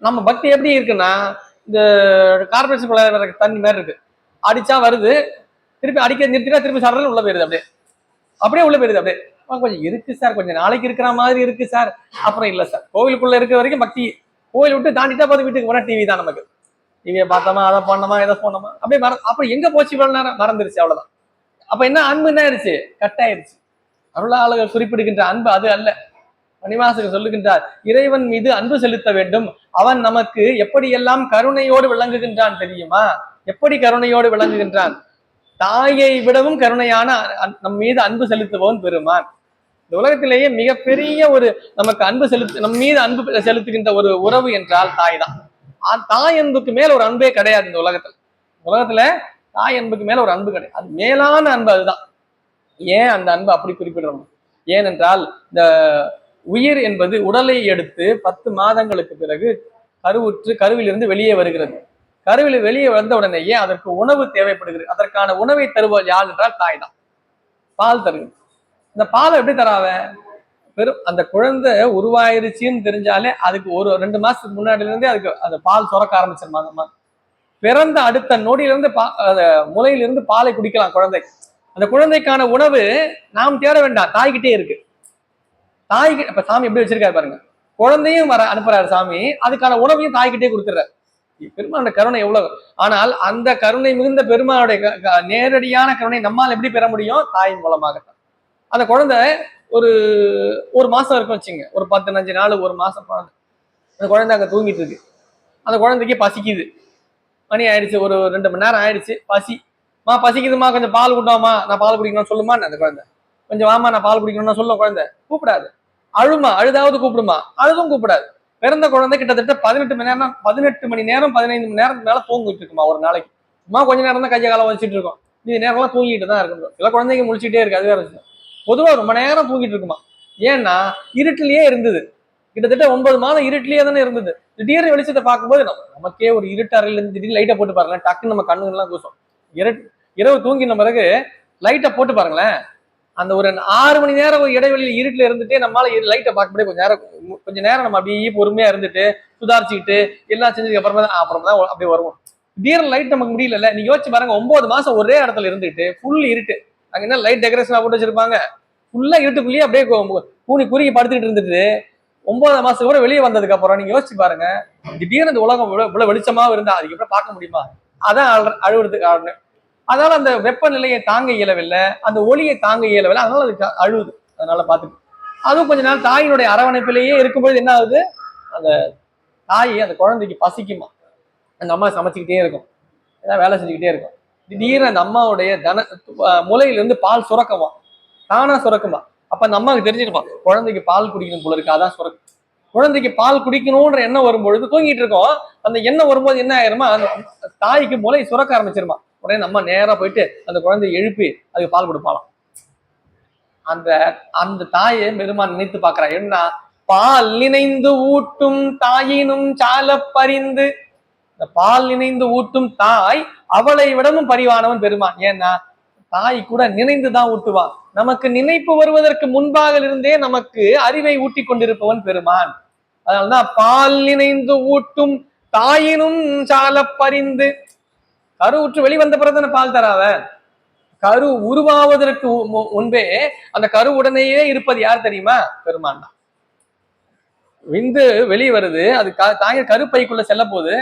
நம்ம பக்தி எப்படி இருக்குன்னா, இந்த கார்பரேஷன் தண்ணி மாதிரி இருக்கு, அடிச்சா வருது, திருப்பி அடிக்க நிறுத்தினா திருப்பி சாப்பிட்றது உள்ள போயிருது, அப்படியே உள்ள போயிருது. அப்படியே கொஞ்சம் இருக்கு சார், கொஞ்சம் நாளைக்கு இருக்கிற மாதிரி இருக்கு சார், அப்புறம் இல்லை சார். கோவிலுக்குள்ள இருக்கிற வரைக்கும் பக்தி, கோவில் விட்டு தாண்டிட்டா பார்த்து வீட்டுக்கு போனா டிவி தான். நமக்கு டிவியை பார்த்தோமா, அதை பண்ணோமா, எதை போனோமா, அப்படியே அப்புறம் எங்க போச்சு இவ்வளவு நேரம் மறந்துருச்சு, அவ்வளவுதான். அப்ப என்ன அன்பு என்ன ஆயிடுச்சு? கட்டாயிருச்சு. அருளாளர்கள் குறிப்பிடுகின்ற அன்பு அது அல்ல. மணிவாசகர் சொல்லுகின்றார், இறைவன் மீது அன்பு செலுத்த வேண்டும். அவன் நமக்கு எப்படியெல்லாம் கருணையோடு விளங்குகின்றான் தெரியுமா? எப்படி கருணையோடு விளங்குகின்றான்? தாயை விடவும் கருணையான நம் மீது அன்பு செலுத்துபவன் பெருமான். இந்த உலகத்திலேயே மிகப்பெரிய ஒரு நமக்கு அன்பு நம் மீது அன்பு செலுத்துகின்ற ஒரு உறவு என்றால் தாய் தான். தாய் அன்புக்கு மேல ஒரு அன்பே கிடையாது இந்த உலகத்துல தாய் அன்புக்கு மேல ஒரு அன்பு கிடையாது. அது மேலான அன்பு, அதுதான். ஏன் அந்த அன்பு அப்படி குறிப்பிடுறோம்? ஏனென்றால் இந்த உயிர் என்பது உடலை எடுத்து 10 மாதங்களுக்கு பிறகு கருவுற்று கருவிலிருந்து வெளியே வருகிறது. கருவில வெளியே வந்த உடனேயே அதற்கு உணவு தேவைப்படுகிறது. அதற்கான உணவை தருவது யார் என்றால் தாய் தான். பால் தருது. இந்த பாலை எப்படி தராவ? வெறும் அந்த குழந்தை உருவாயிருச்சுன்னு தெரிஞ்சாலே அதுக்கு ஒரு 2 மாசத்துக்கு முன்னாடில இருந்தே அதுக்கு அந்த பால் சுரக்க ஆரம்பிச்சிருமா அந்த அம்மா. பிறந்த அடுத்த நொடியிலிருந்து முலையிலிருந்து பாலை குடிக்கலாம் குழந்தை. அந்த குழந்தைக்கான உணவு நாம் தேட வேண்டாம், தாய்கிட்டே இருக்கு. தாய்க்கு இப்ப சாமி எப்படி வச்சிருக்காரு பாருங்க. குழந்தையும் வர அனுப்புறாரு சாமி, அதுக்கான உணவையும் தாய்கிட்டே கொடுத்துறாரு. பெருமானோட கருணை எவ்வளவு. ஆனால் அந்த கருணை மிகுந்த பெருமானுடைய நேரடியான கருணை நம்மால் எப்படி பெற முடியும்? தாயின் மூலமாகத்தான். அந்த குழந்தை ஒரு மாசம் இருக்கும் வச்சுங்க, ஒரு 15 நாள், ஒரு மாசம் குழந்தை. அந்த குழந்தை அங்க தூங்கிட்டு இருக்கு. அந்த குழந்தைக்கு பசிக்குது. மணி ஆயிடுச்சு, ஒரு 2 மணி நேரம் ஆயிடுச்சு. பசிக்குதுமா, கொஞ்சம் பால் கூட்டாமா, நான் பால் குடிக்கணும்னு சொல்லுமா அந்த குழந்தை. கொஞ்சம் வாமா, நான் பால் குடிக்கணும்னு சொல்லும் குழந்தை. கூப்பிடாது. அழுமா, அழுதாவது கூப்பிடுமா, அழுதும் கூப்பிடாது. பிறந்த குழந்தை கிட்டத்தட்ட 18 மணி நேரம் 15 மணி நேரத்துக்கு மேல தூங்கிட்டு இருக்குமா ஒரு நாளைக்கு. சும்மா கொஞ்ச நேரம் தான் கையை காலம் வச்சுட்டு இருக்கும். மீதி நேரம்லாம் தூங்கிட்டு தான் இருக்கும். சில குழந்தைங்க முழிச்சுட்டே இருக்கு, அது வேற விஷயம். பொதுவா ரொம்ப நேரம் தூங்கிட்டு இருக்குமா. ஏன்னா இருட்டிலேயே இருந்தது. கிட்டத்தட்ட 9 மாதம் இருட்டிலேயே தானே இருந்தது. திடீர்னு வெளிச்சத்தை பார்க்கும்போது நமக்கே ஒரு இருட்டு அறையில இருந்து திடீர்னு லைட்டை போட்டு பாருங்களேன், டக்குன்னு நம்ம கண்ணுங்க எல்லாம் கூசும். இரவு தூங்கின பிறகு லைட்டை போட்டு பாருங்களேன், அந்த ஒரு 6 மணி நேரம் ஒரு இடைவெளியில் இருட்டுல இருந்துட்டே நம்மளால லைட்டை பார்க்கும்போது கொஞ்ச நேரம் நம்ம அப்படியே பொறுமையா இருந்துட்டு சுதாரிச்சுக்கிட்டு எல்லாம் செஞ்சதுக்கு அப்புறமா தான் அப்படியே வருவோம். திடீர்னு லைட் நமக்கு முடியல. நீங்க யோசிச்சு பாருங்க, 9 மாசம் ஒரே இடத்துல இருந்துட்டு ஃபுல் இருட்டு. அங்க என்ன லைட் டெக்கரேஷனா போட்டு வச்சிருப்பாங்க, ஃபுல்லா இருட்டுக்குள்ளேயே அப்படியே கூனி குறுகி படுத்துட்டு இருந்துட்டு 9 மாசம் கூட வெளியே வந்ததுக்கு அப்புறம் நீங்க யோசிச்சு பாருங்க, திடீர்னு இந்த உலகம் இவ்வளவு வெளிச்சமா இருந்தா அதுக்கு எப்படி பார்க்க முடியுமா? அதான் அழுவுறதுக்கு காரணம். அதனால அந்த வெப்பநிலையை தாங்க இயலவில்லை, அந்த ஒளியை தாங்க இயலவில்லை, அதனால அதுக்கு அழுவுது. அதனால பாத்துட்டு அதுவும் கொஞ்ச நாள் தாயினுடைய அரவணைப்பிலேயே இருக்கும்போது என்ன ஆகுது, அந்த தாய் அந்த குழந்தைக்கு பசிக்குமா, அந்த அம்மா சமைச்சுக்கிட்டே இருக்கும், ஏதாவது வேலை செஞ்சுக்கிட்டே இருக்கும். திடீர்னு அந்த அம்மாவுடைய முலையிலிருந்து பால் சுரக்குமா, தானா சுரக்குமா. அப்ப அந்த அம்மாவுக்கு தெரிஞ்சிருமா குழந்தைக்கு பால் குடிக்கணும் போல இருக்கு, அதான் சுரக்கும். குழந்தைக்கு பால் குடிக்கணும்ன்ற எண்ணம் வரும்பொழுது தூங்கிட்டு இருக்கோம், அந்த எண்ணம் வரும்போது என்ன ஆயிருமா, அந்த தாய்க்கு முலை சுரக்க ஆரம்பிச்சிருமா. உடனே நம்ம நேரா போயிட்டு அந்த குழந்தையை எழுப்பி அதுக்கு பால் கொடுப்பாலாம். அந்த அந்த தாயை பெருமான் நினைத்து பாக்குறா. என்ன, பால் நினைந்து ஊட்டும் தாயினும் சால பரிந்து. இந்த பால் நினைந்து ஊட்டும் தாய் அவளை விடவும் பரிவானவன் பெருமான். ஏன்னா தாய் கூட நினைந்துதான் ஊட்டுவான். நமக்கு நினைப்பு வருவதற்கு முன்பாக இருந்தே நமக்கு அறிவை ஊட்டி கொண்டிருப்பவன் பெருமான். அதனால்தான் பால் நினைந்து ஊட்டும் தாயினும் சால பரிந்து. கரு உற்று வெளிவந்த பிறகு பால் தராவ. கரு உருவாவதற்கு முன்பே அந்த கரு உடனேயே இருப்பது யார் தெரியுமா? பெருமான் தான். விந்து வெளியே வருது, அது தாய் கருப்பைக்குள்ள செல்ல போது,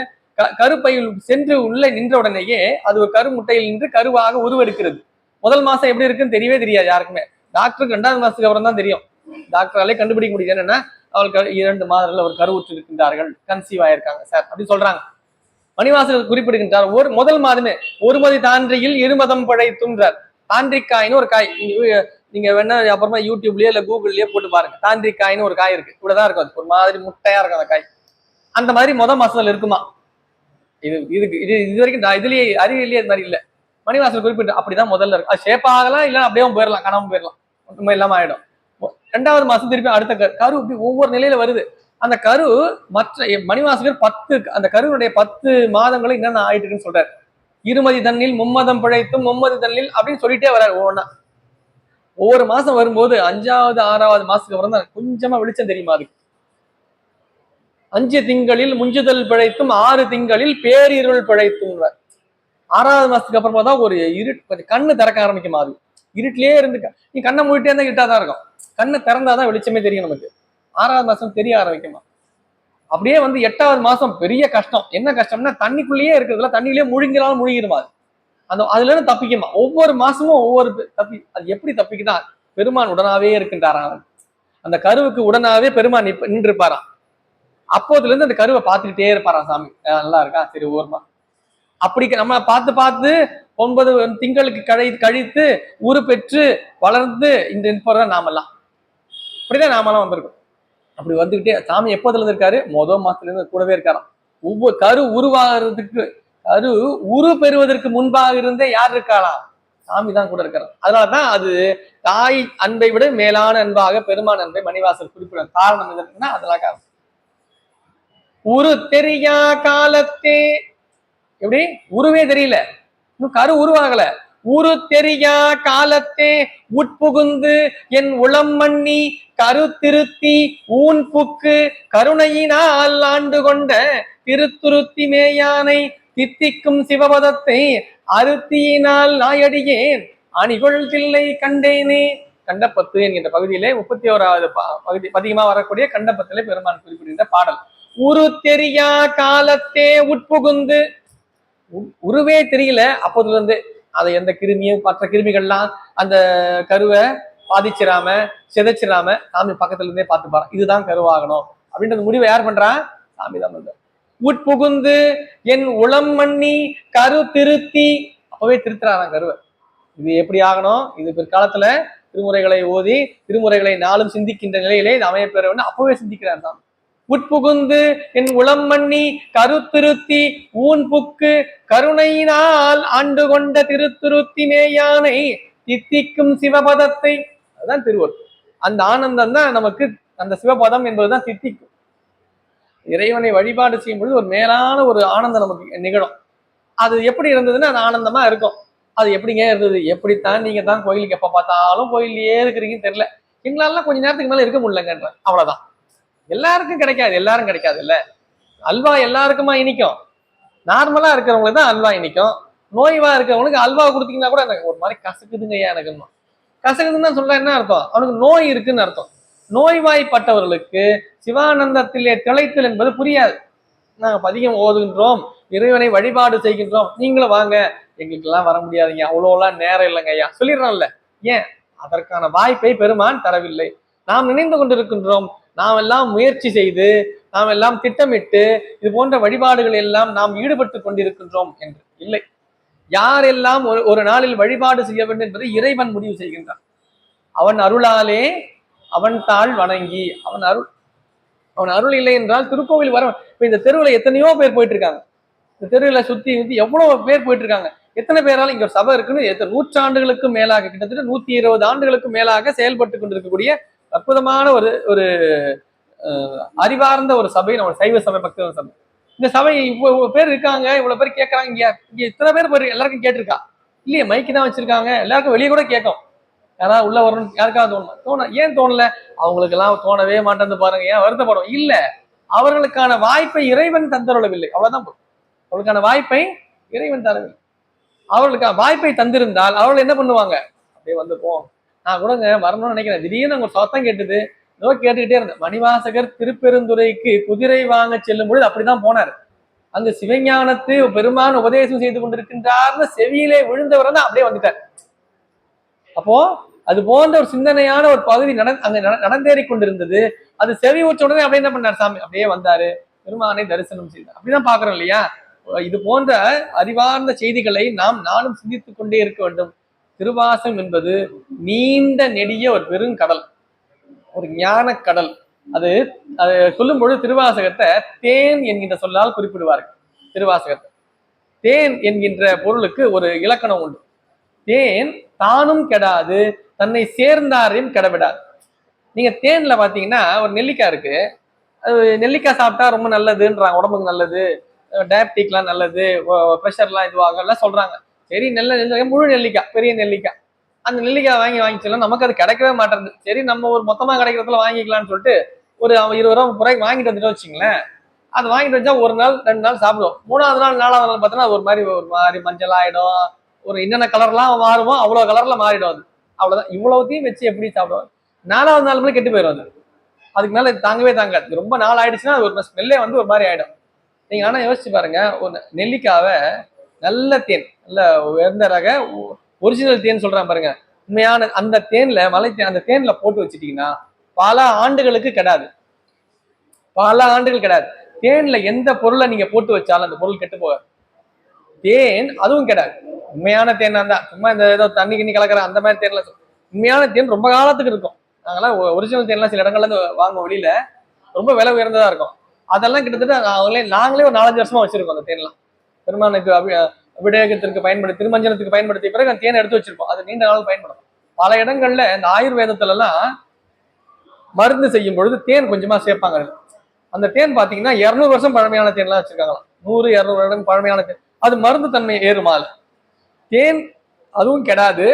கருப்பையில் சென்று உள்ள நின்ற உடனேயே அது ஒரு கரு முட்டையில் நின்று கருவாக உருவெடுக்கிறது. முதல் மாசம் எப்படி இருக்குன்னு தெரியவே தெரியாது யாருக்குமே. டாக்டருக்கு 2வது மாசத்துக்கு அப்புறம் தான் தெரியும். டாக்டராலே கண்டுபிடிக்க முடியுது என்னன்னா, அவளுக்கு 2 மாதங்கள்ல ஒரு கருவுற்று இருக்கின்றார்கள், கன்சீவ் ஆயிருக்காங்க சார் அப்படின்னு சொல்றாங்க. மணிவாசகர் குறிப்பிடுகின்றார், முதல் மாதமே ஒரு மதி தான்றியில் இருமதம் படைத்துன்றார். தாண்டிக்காயின்னு ஒரு காய், நீங்க வேணா அப்புறமா யூடியூப்லயே இல்ல கூகுள்லயே போட்டு பாருங்க. தாண்டிக்காயின்னு ஒரு காய் இருக்கு, இவ்வளவுதான் இருக்கும், அது ஒரு மாதிரி முட்டையா இருக்கும் அந்த காய். அந்த மாதிரி மாசத்துல இருக்குமா. இது வரைக்கும் இதுலயே அறிவியலே அது மாதிரி இல்ல. மணிவாசகர் குறிப்பிட்டு அப்படிதான் முதல்ல இருக்கும். அது ஷேப் ஆகலாம், இல்ல அப்படியே போயிடலாம், காணாம போயிடலாம், ஒன்றுமே இல்லாம ஆயிடும். 2வது மாசம் திருப்பி அடுத்த கரு இப்படி ஒவ்வொரு நிலையில வருது. அந்த கரு மற்ற மணிவாசகர் 10 அந்த கருவுடைய 10 மாதங்களும் என்னென்ன ஆயிட்டு இருக்குன்னு சொல்றாரு. இருமதி தண்ணில் மும்மதம் பிழைத்தும் மும்மதி தண்ணில் அப்படின்னு சொல்லிட்டே வர்றாரு ஒவ்வொன்னா. ஒவ்வொரு மாசம் வரும்போது 5வது 6வது மாசத்துக்கு அப்புறம் தான் கொஞ்சமா வெளிச்சம் தெரியுமா அதுக்கு. 5 திங்களில் முஞ்சுதல் பிழைத்தும் 6 திங்களில் பேரிருள் பிழைத்தும். 6வது மாசத்துக்கு அப்புறமா தான் ஒரு கொஞ்சம் கண்ணு திறக்க ஆரம்பிக்குமா. அது இருட்டிலேயே இருந்து நீ கண்ணை மூடிட்டே இருந்தா இருட்டாதான் இருக்கும், கண்ணை திறந்தாதான் வெளிச்சமே தெரியும் நமக்கு. 6வது மாசம் தெரிய ஆரம்பிக்குமா. அப்படியே 8வது மாசம் பெரிய கஷ்டம். என்ன கஷ்டம்னா, தண்ணிக்குள்ளேயே இருக்கிறதுல தண்ணியிலேயே முழுங்கினாலும் முழுகிடுமா. அதுல இருந்து தப்பிக்குமா. ஒவ்வொரு மாசமும் ஒவ்வொரு அது எப்படி தப்பிக்குதா, பெருமான் உடனாவே இருக்கின்றாராம். அந்த கருவுக்கு உடனாவே பெருமான் நின்று இருப்பாராம். அப்போதுல இருந்து அந்த கருவை பார்த்துக்கிட்டே இருப்பாராம் சாமி. நல்லா இருக்கா, சரி ஓர்மா. அப்படி நம்ம பார்த்து 9 திங்களுக்கு கழித்து உரு பெற்று வளர்ந்து இந்த நிற்பதான் நாமெல்லாம். அப்படிதான் நாமெல்லாம் வந்திருக்கோம். அப்படி வந்துகிட்டே சாமி எப்போதுல இருந்து இருக்காரு, முதல் மாசத்துல இருந்து கூடவே இருக்காராம். ஒவ்வொரு கரு உருவாகிறதுக்கு, கரு உரு பெறுவதற்கு முன்பாக இருந்தே யார் இருக்காளா, சாமி தான் கூட இருக்காராம். அதனாலதான் அது தாய் அன்பை விட மேலான அன்பாக பெருமான் அன்பை மணிவாசல் குறிப்பிட காரணம் எதுக்குன்னா அதெல்லாம் காரணம். உரு தெரியா காலத்தே, எப்படி? உருவே தெரியல, இன்னும் கரு உருவாகல. உரு தெரியா காலத்தே உட்புகுந்து என் உளம் மண்ணி கரு திருத்தி ஊன் புக்கு கருணையினால் ஆண்டு கொண்ட திருத்துருத்தி மேயானை தித்திக்கும் சிவபதத்தை அருத்தியினால் நாயடியேன் அணிகொள் தில்லை கண்டேனே. கண்டப்பத்து என்கின்ற பகுதியிலே 31வது பகுதி பதிகமா வரக்கூடிய கண்டப்பத்திலே பெருமான் குறிப்பிடுகின்ற பாடல். உரு தெரியா காலத்தே உட்புகுந்து, உருவே தெரியல அப்போதுல இருந்து, அதை எந்த கிருமியும் மற்ற கிருமிகள்லாம் அந்த கருவை பாதிச்சிடாம சிதைச்சிடாம சாமி பக்கத்துல இருந்தே பார்த்துப்பாரு. இதுதான் கருவாகணும் அப்படின்றது முடிவை யார் பண்றா? சாமி தான் பண்ற. உட்புகுந்து என் உளம் மண்ணி கரு திருத்தி, அப்பவே திருத்துறாராம் கருவை. இது எப்படி ஆகணும், இது பிற்காலத்துல திருமுறைகளை ஓதி திருமுறைகளை நாளும் சிந்திக்கின்ற நிலையிலே இது அமையப்பெற வேண்டும், அப்பவே சிந்திக்கிறார் தான். உட்புகுந்து என் உளம் மண்ணி கருத்திருத்தி ஊன் புக்கு கருணையினால் ஆண்டு கொண்ட திருத்துருத்தி மேயானை தித்திக்கும் சிவபதத்தை, அதுதான் திருவருள். அந்த ஆனந்தம் தான் நமக்கு, அந்த சிவபதம் என்பதுதான் தித்திக்கும். இறைவனை வழிபாடு செய்யும் பொழுது ஒரு மேலான ஒரு ஆனந்தம் நமக்கு நிகழும். அது எப்படி இருந்ததுன்னா அது ஆனந்தமா இருக்கும். அது எப்படிங்க இருந்தது? எப்படித்தான் நீங்க தான் கோயிலுக்கு எப்ப பார்த்தாலும் கோயிலே இருக்கிறீங்கன்னு தெரியல, எங்களால கொஞ்ச நேரத்துக்கு மேல இருக்க முடியலங்கன்ற, அவ்வளவுதான். எல்லாருக்கும் கிடைக்காது, எல்லாரும் கிடைக்காது இல்ல. அல்வா எல்லாருக்குமா இனிக்கும்? நார்மலா இருக்கிறவங்களுக்கு தான் அல்வா இனிக்கும். நோய்வா இருக்கிறவங்களுக்கு அல்வா கொடுத்தீங்கன்னா கூட எனக்கு ஒரு மாதிரி கசக்குதுங்க ஐயா, எனக்கு கசக்குதுன்னு சொல்ற என்ன அர்த்தம்? அவனுக்கு நோய் இருக்குன்னு அர்த்தம். நோய்வாய்ப்பட்டவர்களுக்கு சிவானந்தத்திலே திளைத்தல் என்பது புரியாது. நாங்க பதிகம் ஓதுகின்றோம், இறைவனை வழிபாடு செய்கின்றோம், நீங்களும் வாங்க, எங்களுக்கு எல்லாம் வர முடியாதுங்க, அவ்வளோலாம் நேரம் இல்லைங்க ஐயா சொல்லிடுறோம்ல. ஏன்? அதற்கான வாய்ப்பை பெருமான் தரவில்லை. நாம் நினைந்து கொண்டிருக்கின்றோம், நாம் எல்லாம் முயற்சி செய்து நாம் எல்லாம் திட்டமிட்டு இது போன்ற வழிபாடுகள் எல்லாம் நாம் ஈடுபட்டு கொண்டிருக்கின்றோம் என்று இல்லை. யாரெல்லாம் ஒரு நாளில் வழிபாடு செய்ய வேண்டும் என்பதை இறைவன் முடிவு செய்கின்றான். அவன் அருளாலே அவன் தாள் வணங்கி, அவன் அருள் இல்லை என்றால் திருக்கோவில் வர. இப்ப இந்த தெருவில் எத்தனையோ பேர் போயிட்டு இருக்காங்க, இந்த தெருவில் சுத்தி எவ்வளவு பேர் போயிட்டு இருக்காங்க. எத்தனை பேரால இங்க ஒரு சபை இருக்குன்னு நூற்றாண்டுகளுக்கு மேலாக, கிட்டத்தட்ட 120 ஆண்டுகளுக்கு மேலாக செயல்பட்டு கொண்டிருக்கக்கூடிய அற்புதமான ஒரு அறிவார்ந்த ஒரு சபை நம்ம சைவ சபை, பக்த சபை. இந்த சபை இவ்வளவு பேர் இருக்காங்க, இவ்வளவு பேர் கேட்கறாங்க. இங்க இத்தனை பேர் எல்லாருக்கும் கேட்டிருக்கா இல்லையே? மைக்கு தான் வச்சிருக்காங்க, எல்லாருக்கும் வெளியே கூட கேட்கும். யாராவது உள்ள வரணும், யாருக்காவது தோணும். ஏன் தோணல? அவங்களுக்கு எல்லாம் தோணவே மாட்டேன்னு பாருங்க. ஏன் வருத்தப்படும்? இல்ல, அவர்களுக்கான வாய்ப்பை இறைவன் தந்தருளவில்லை, அவ்வளவுதான். அவர்களுக்கான வாய்ப்பை இறைவன் தரவில்லை. அவர்களுக்கு வாய்ப்பை தந்திருந்தால் அவர்கள் என்ன பண்ணுவாங்க? அப்படியே வந்து போவோம். நான் கூடங்க வரணும்னு நினைக்கிறேன், திடீர்னு அவங்க சத்தம் கேட்டுது, ஏதோ கேட்டுக்கிட்டே இருந்தேன். மணிவாசகர் திருப்பெருந்துறைக்கு குதிரை வாங்க செல்லும் பொழுது அப்படிதான் போனார். அங்கு சிவஞானத்து பெருமான் உபதேசம் செய்து கொண்டிருக்கின்றார்னு செவியிலே விழுந்தவர் தான் அப்படியே வந்துட்டார். அப்போ அது போன்ற ஒரு சிந்தனையான ஒரு பகுதி அங்க நடந்தேறி கொண்டிருந்தது. அது செவி ஊற்ற உடனே அப்படியே என்ன பண்ணார்? சாமி அப்படியே வந்தாரு, பெருமானை தரிசனம் செய்தார். அப்படிதான் பாக்குறோம் இல்லையா? இது போன்ற அறிவார்ந்த செய்திகளை நாம் நாளும் சிந்தித்துக் கொண்டே இருக்க வேண்டும். திருவாசகம் என்பது நீண்ட நெடிய ஒரு பெருங்கடல், ஒரு ஞான கடல். அது சொல்லும் பொழுது திருவாசகத்தை தேன் என்கின்ற சொல்லால் குறிப்பிடுவார்கள். திருவாசகத்தை தேன் என்கின்ற பொருளுக்கு ஒரு இலக்கணம் உண்டு. தேன் தானும் கெடாது, தன்னை சேர்ந்தாரையும் கெடவிடாது. நீங்க தேன்ல பாத்தீங்கன்னா ஒரு நெல்லிக்காய் இருக்கு, அது நெல்லிக்காய் சாப்பிட்டா ரொம்ப நல்லதுன்றாங்க, உடம்புக்கு நல்லது, டயபெட்டிக்லாம் நல்லது, ப்ரெஷர்லாம் இதுவாகலாம் சொல்றாங்க. சரி, நெல்லிக்காய் முழு நெல்லிக்காய், பெரிய நெல்லிக்காய், அந்த நெல்லிக்காய் வாங்கிச்சலாம். நமக்கு அது கிடைக்கவே மாட்டேங்குது. சரி, நம்ம ஒரு மொத்தமா கிடைக்கிறதுல வாங்கிக்கலாம்னு சொல்லிட்டு ஒரு 20 ரூபா 30 ரூபாய்க்கு வாங்கிட்டு வந்துட்டு வச்சுங்களேன். அது வாங்கிட்டு வச்சா ஒரு நாள் 2 நாள் சாப்பிடுவோம். 3ஆவது நாள் 4ஆவது நாள் பார்த்தோன்னா ஒரு மாதிரி மஞ்சள் ஆயிடும், ஒரு என்னென்ன கலர்லாம் மாறுமோ அவ்வளவு கலர்ல மாறிடும். அது அவ்வளவுதான். இவ்வளவுத்தையும் வச்சு எப்படி சாப்பிடுவோம்? 4ஆவது நாள் மேலே கெட்டு போயிடும். அதுக்கு மேல தாங்கவே தாங்காது. ரொம்ப நாள் ஆயிடுச்சுன்னா அது ஒரு ஸ்மெல்லே வந்து ஒரு மாதிரி ஆயிடும். நீங்க ஆனா யோசிச்சு பாருங்க, ஒரு நெல்லிக்காவை நல்ல தேன், நல்ல உயர்ந்த ரக ஒரிஜினல் தேன் சொல்றான் பாருங்க, உண்மையான அந்த தேன்ல அந்த தேன்ல போட்டு வச்சுட்டீங்கன்னா பல ஆண்டுகளுக்கு கெடாது, பல ஆண்டுகள் கெடாது. தேன்ல எந்த பொருளை நீங்க போட்டு வச்சாலும் அந்த பொருள் கெட்டு போகாது. தேன் அதுவும் கெடாது. உண்மையான தேன் தான், சும்மா இந்த ஏதோ தண்ணி கிண்ணி கலக்கிற அந்த மாதிரி தேன்ல, உண்மையான தேன் ரொம்ப காலத்துக்கு இருக்கும். நாங்கெல்லாம் ஒரிஜினல் தேன்லாம் சில இடங்கள்ல இருந்து வாங்க, வெளியில ரொம்ப விலை உயர்ந்ததா இருக்கும். அதெல்லாம் கிட்டத்தட்ட நாங்களே ஒரு 4-5 வருஷமா வச்சிருக்கோம் அந்த தேன்லாம். பெருமானுக்கு அபிடேகத்திற்கு பயன்படுத்தி, திருமஞ்சனத்துக்கு பயன்படுத்திய பிறகு அந்த தேனை எடுத்து வச்சிருப்போம். அது நீண்ட நாள் பயன்படும். பல இடங்கள்ல இந்த ஆயுர்வேதத்துல எல்லாம் மருந்து செய்யும் பொழுது தேன் கொஞ்சமா சேர்ப்பாங்க. அந்த தேன் பாத்தீங்கன்னா 200 வருஷம் பழமையான தேன்லாம் வச்சிருக்காங்களாம். 100-200 வருடம் பழமையான தேன். அது மருந்து தன்மை ஏறுமால். தேன் அதுவும் கெடாது,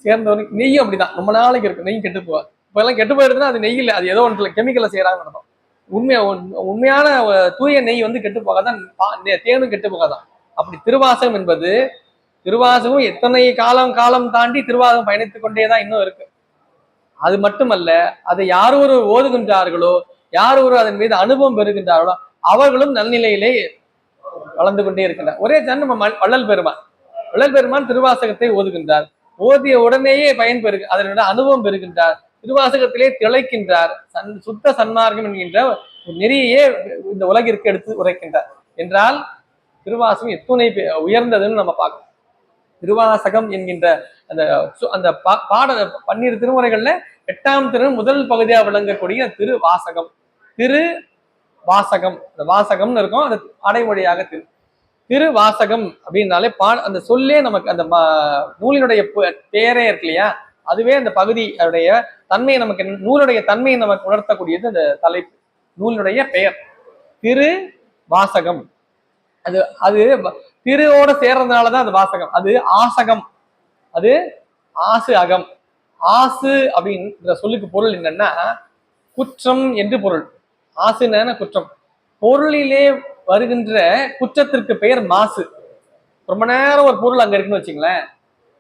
சேர்ந்தவனுக்கு நெய்யும் அப்படிதான், ரொம்ப நாளைக்கு இருக்கும், நெய் கெட்டு போகாது. இப்ப எல்லாம் கெட்டு போயிடுதுன்னா அது நெய் இல்லை, அது ஏதோ ஒன்று கெமிக்கலை செய்யறாங்கன்னு அர்த்தம். உண்மையான தூய நெய் வந்து கெட்டு போகாதான், தேனும் கெட்டு போகாதான். அப்படி திருவாசகம் என்பது, திருவாசகம் எத்தனை காலம் காலம் தாண்டி திருவாசகம் பயணித்துக் கொண்டேதான் இன்னும் இருக்கு. அது மட்டுமல்ல, அதை யார் ஒரு ஓதுகின்றார்களோ, யார் ஒரு அதன் மீது அனுபவம் பெறுகின்றார்களோ அவர்களும் நல்நிலையிலே வளர்ந்து கொண்டே இருக்கின்றார். ஒரே நம்ம வள்ளல் பெருமான் திருவாசகத்தை ஓதுகின்றார், ஓதிய உடனேயே பயன்பெறு அதனோட அனுபவம் பெறுகின்றார், திருவாசகத்திலே திளைக்கின்றார், சுத்த சன்மார்க்கம் என்கின்ற நெறியே இந்த உலகிற்கு எடுத்து உரைக்கின்றார் என்றால் திருவாசகம் எத்துணை உயர்ந்ததுன்னு நம்ம பார்க்கணும். திருவாசகம் என்கின்ற அந்த அந்த பாட 12 திருமுறைகள்ல 8ஆம் திரு முதல் பகுதியாக விளங்கக்கூடிய திருவாசகம். திருவாசகம், அந்த வாசகம்னு இருக்கும், அந்த அடைமொழியாக திருவாசகம் அப்படின்னாலே அந்த சொல்லே நமக்கு அந்த நூலினுடைய பேரே இருக்கு இல்லையா, அதுவே அந்த பகுதி அதனுடைய தன்மையை நமக்கு, நூலுடைய தன்மையை நமக்கு உணர்த்தக்கூடியது அந்த தலைப்பு, நூலினுடைய பெயர் திருவாசகம். அது அது திருவோட சேர்றதுனாலதான் அது வாசகம். அது ஆசகம், அது ஆசு அகம். ஆசு அப்படின்ற சொல்லுக்கு பொருள் என்னன்னா குற்றம் என்று பொருள். ஆசுன குற்றம், பொருளிலே வருகின்ற குற்றத்திற்கு பெயர் மாசு. ரொம்ப நேரம் ஒரு பொருள் அங்க இருக்குன்னு வச்சுங்களேன்,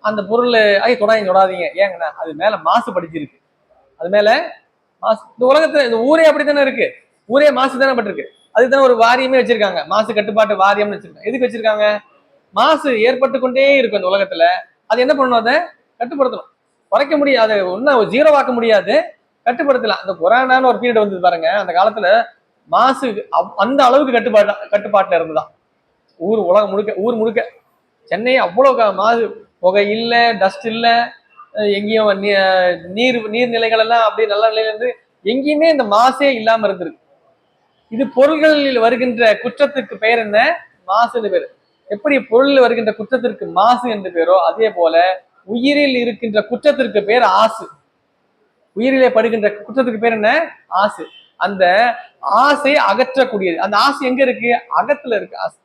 அந்த பொருள் தொடாதீங்க ஏங்கன்னா அது மேல மாசு படிச்சிருக்கு, அது மேல மாசு. இந்த உலகத்துல இந்த ஊரே அப்படித்தானே இருக்கு, ஊரே மாசு தானே பட்டிருக்கு. அதுக்குதானே ஒரு வாரியமே வச்சிருக்காங்க, மாசு கட்டுப்பாட்டு வாரியம்னு வச்சிருக்காங்க. எதுக்கு வச்சிருக்காங்க? மாசு ஏற்பட்டு கொண்டே இருக்கும் இந்த உலகத்துல, அது என்ன பண்ணணும், அதை கட்டுப்படுத்தணும். குறைக்க முடியாது, ஒன்னும் ஜீரோவாக்க முடியாது, கட்டுப்படுத்தலாம். அந்த கொரோனான்னு ஒரு பீரியட் வந்து பாருங்க, அந்த காலத்துல மாசு அந்த அளவுக்கு கட்டுப்பாட்டுல இருந்துதான் உலகம் முழுக்க, ஊர் முழுக்க. சென்னை அவ்வளவு மாசு, புகை இல்ல, டஸ்ட் இல்ல, எங்கேயும் நீர்நிலைகள் எல்லாம் அப்படியே நல்ல நிலையில இருந்து எங்கேயுமே இந்த மாசே இல்லாம இருந்திருக்கு. இது பொருள்களில் வருகின்ற குற்றத்துக்கு பெயர் என்ன? மாசுன்னு பேரு. எப்படி பொருளில் வருகின்ற குற்றத்திற்கு மாசு என்று பேரோ, அதே போல உயிரில் இருக்கின்ற குற்றத்திற்கு பேர் ஆசு. உயிரிலே படுகின்ற குற்றத்துக்கு பேர் என்ன? ஆசு. அந்த ஆசை அகற்றக்கூடியது. அந்த ஆசை எங்க இருக்கு? அகத்துல இருக்கு ஆசை.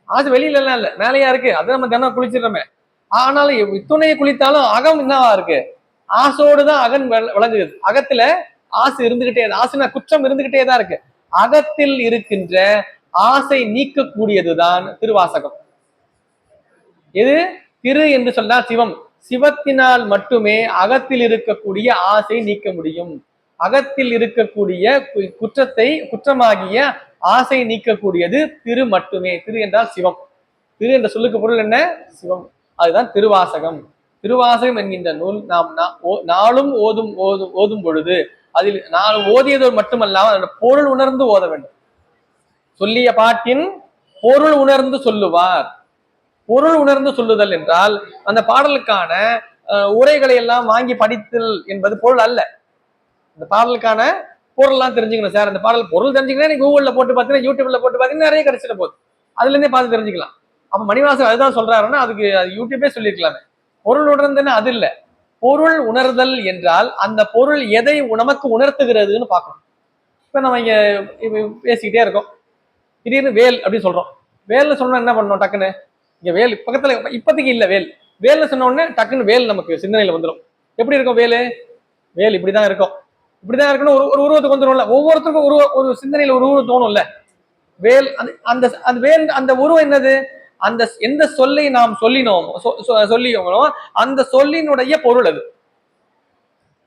ஆசை வெளியில எல்லாம் இல்ல, மேலையா இருக்கு, அது நம்ம தினம் குளிச்சிடறோமே. ஆனாலும் இத்துணையை குளித்தாலும் அகம் என்னவா இருக்கு? ஆசோடுதான் அகன் விளங்குது. அகத்துல ஆசை இருந்துகிட்டே, ஆசைனா குற்றம் இருந்துகிட்டே தான் இருக்கு. அகத்தில் இருக்கின்ற ஆசை நீக்கக்கூடியதுதான் திருவாசகம். எது? திரு என்று சொன்னால் சிவம். சிவத்தினால் மட்டுமே அகத்தில் இருக்கக்கூடிய ஆசை நீக்க முடியும். அகத்தில் இருக்கக்கூடிய குற்றமாகிய ஆசை நீக்கக்கூடியது திரு மட்டுமே. திரு என்றால் சிவம். திரு என்ற சொல்லுக்கு பொருள் என்ன? சிவம். அதுதான் திருவாசகம். திருவாசகம் என்கின்ற நூல் நாம் நாளும் ஓதும் பொழுது அதில் நான் ஓதியதோடு மட்டுமல்லாமல் அதோட பொருள் உணர்ந்து ஓத வேண்டும். சொல்லிய பாட்டின் பொருள் உணர்ந்து சொல்லுவார். பொருள் உணர்ந்து சொல்லுதல் என்றால் அந்த பாடலுக்கான உரைகளை எல்லாம் வாங்கி படித்தல் என்பது பொருள் அல்ல. இந்த பாடலுக்கான பொருள் எல்லாம் தெரிஞ்சுக்கணும் சார். அந்த பாடல் பொருள் தெரிஞ்சுக்கணும், கூகுள்ல போட்டு பார்த்தீங்கன்னா, யூடியூப்ல போட்டு பார்த்தீங்கன்னா நிறைய கிடைச்சிட போகுது, அதுல இருந்தே பார்த்து தெரிஞ்சுக்கலாம். அப்ப மணிவாசன் அதுதான் சொல்றாருன்னா அதுக்கு யூடியூபே சொல்லியிருக்கலாமே. பொருள் உணர்ந்துன்னு அது இல்லை. பொருள் உணர்தல் என்றால் அந்த பொருள் எதை நமக்கு உணர்த்துகிறதுன்னு பார்க்கணும். இப்ப நம்ம இங்க பேசிக்கிட்டே இருக்கோம், திடீர்னு வேல் அப்படின்னு சொல்றோம். வேல்னு சொன்னா என்ன பண்ணணும்? டக்குன்னு இங்க வேல் பக்கத்துல இப்போதைக்கு இல்ல, வேல்னு சொன்ன உடனே டக்குன்னு வேல் நமக்கு சிந்தனையில வந்துடும். எப்படி இருக்கும் வேல்? வேல் இப்படிதான் இருக்கும், இப்படிதான் இருக்குன்னு ஒரு உருவத்துக்கு வந்துடும்ல. ஒவ்வொருத்தருக்கும் ஒரு சிந்தனையில ஒரு உருவம் தோணும்ல. வேல் அந்த வேல் அந்த உருவம் என்னது? அந்த எந்த சொல்லை நாம் சொல்லியோமோ அந்த சொல்லினுடைய பொருள் அது.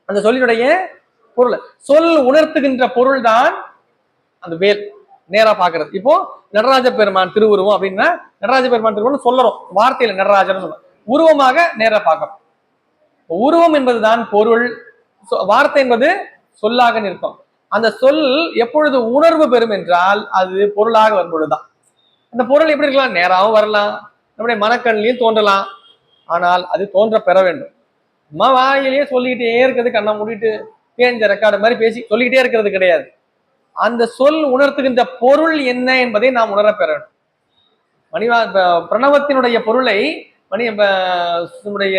அந்த சொல்லினுடைய பொருள், சொல் உணர்த்துகின்ற பொருள் தான் அந்த வேல். நேரா பாக்குறது. இப்போ நடராஜ பெருமான் திருவுருவம் அப்படின்னா நடராஜ பெருமான் திருவுருவம் சொல்றோம், வார்த்தையில நடராஜன் சொல்றோம், உருவமாக நேரா பார்க்கணும். உருவம் என்பதுதான் பொருள், வார்த்தை என்பது சொல்லாக நிற்கும். அந்த சொல் எப்பொழுது உணர்வு பெறும் என்றால் அது பொருளாக வரும்பொழுதுதான். அந்த பொருள் எப்படி இருக்கலாம்? நேராகவும் வரலாம், நம்முடைய மனக்கண்ணிலையும் தோன்றலாம். ஆனால் அது தோன்ற பெற வேண்டும். அம்மா வாயிலேயே சொல்லிக்கிட்டே இருக்கிறது, கண்ணை மூடிட்டு பேஞ்ச ரெக்கார்டு மாதிரி பேசி சொல்லிக்கிட்டே இருக்கிறது கிடையாது. அந்த சொல் உணர்த்துகின்ற பொருள் என்ன என்பதை நாம் உணர பெற வேண்டும். பிரணவத்தினுடைய பொருளை நம்முடைய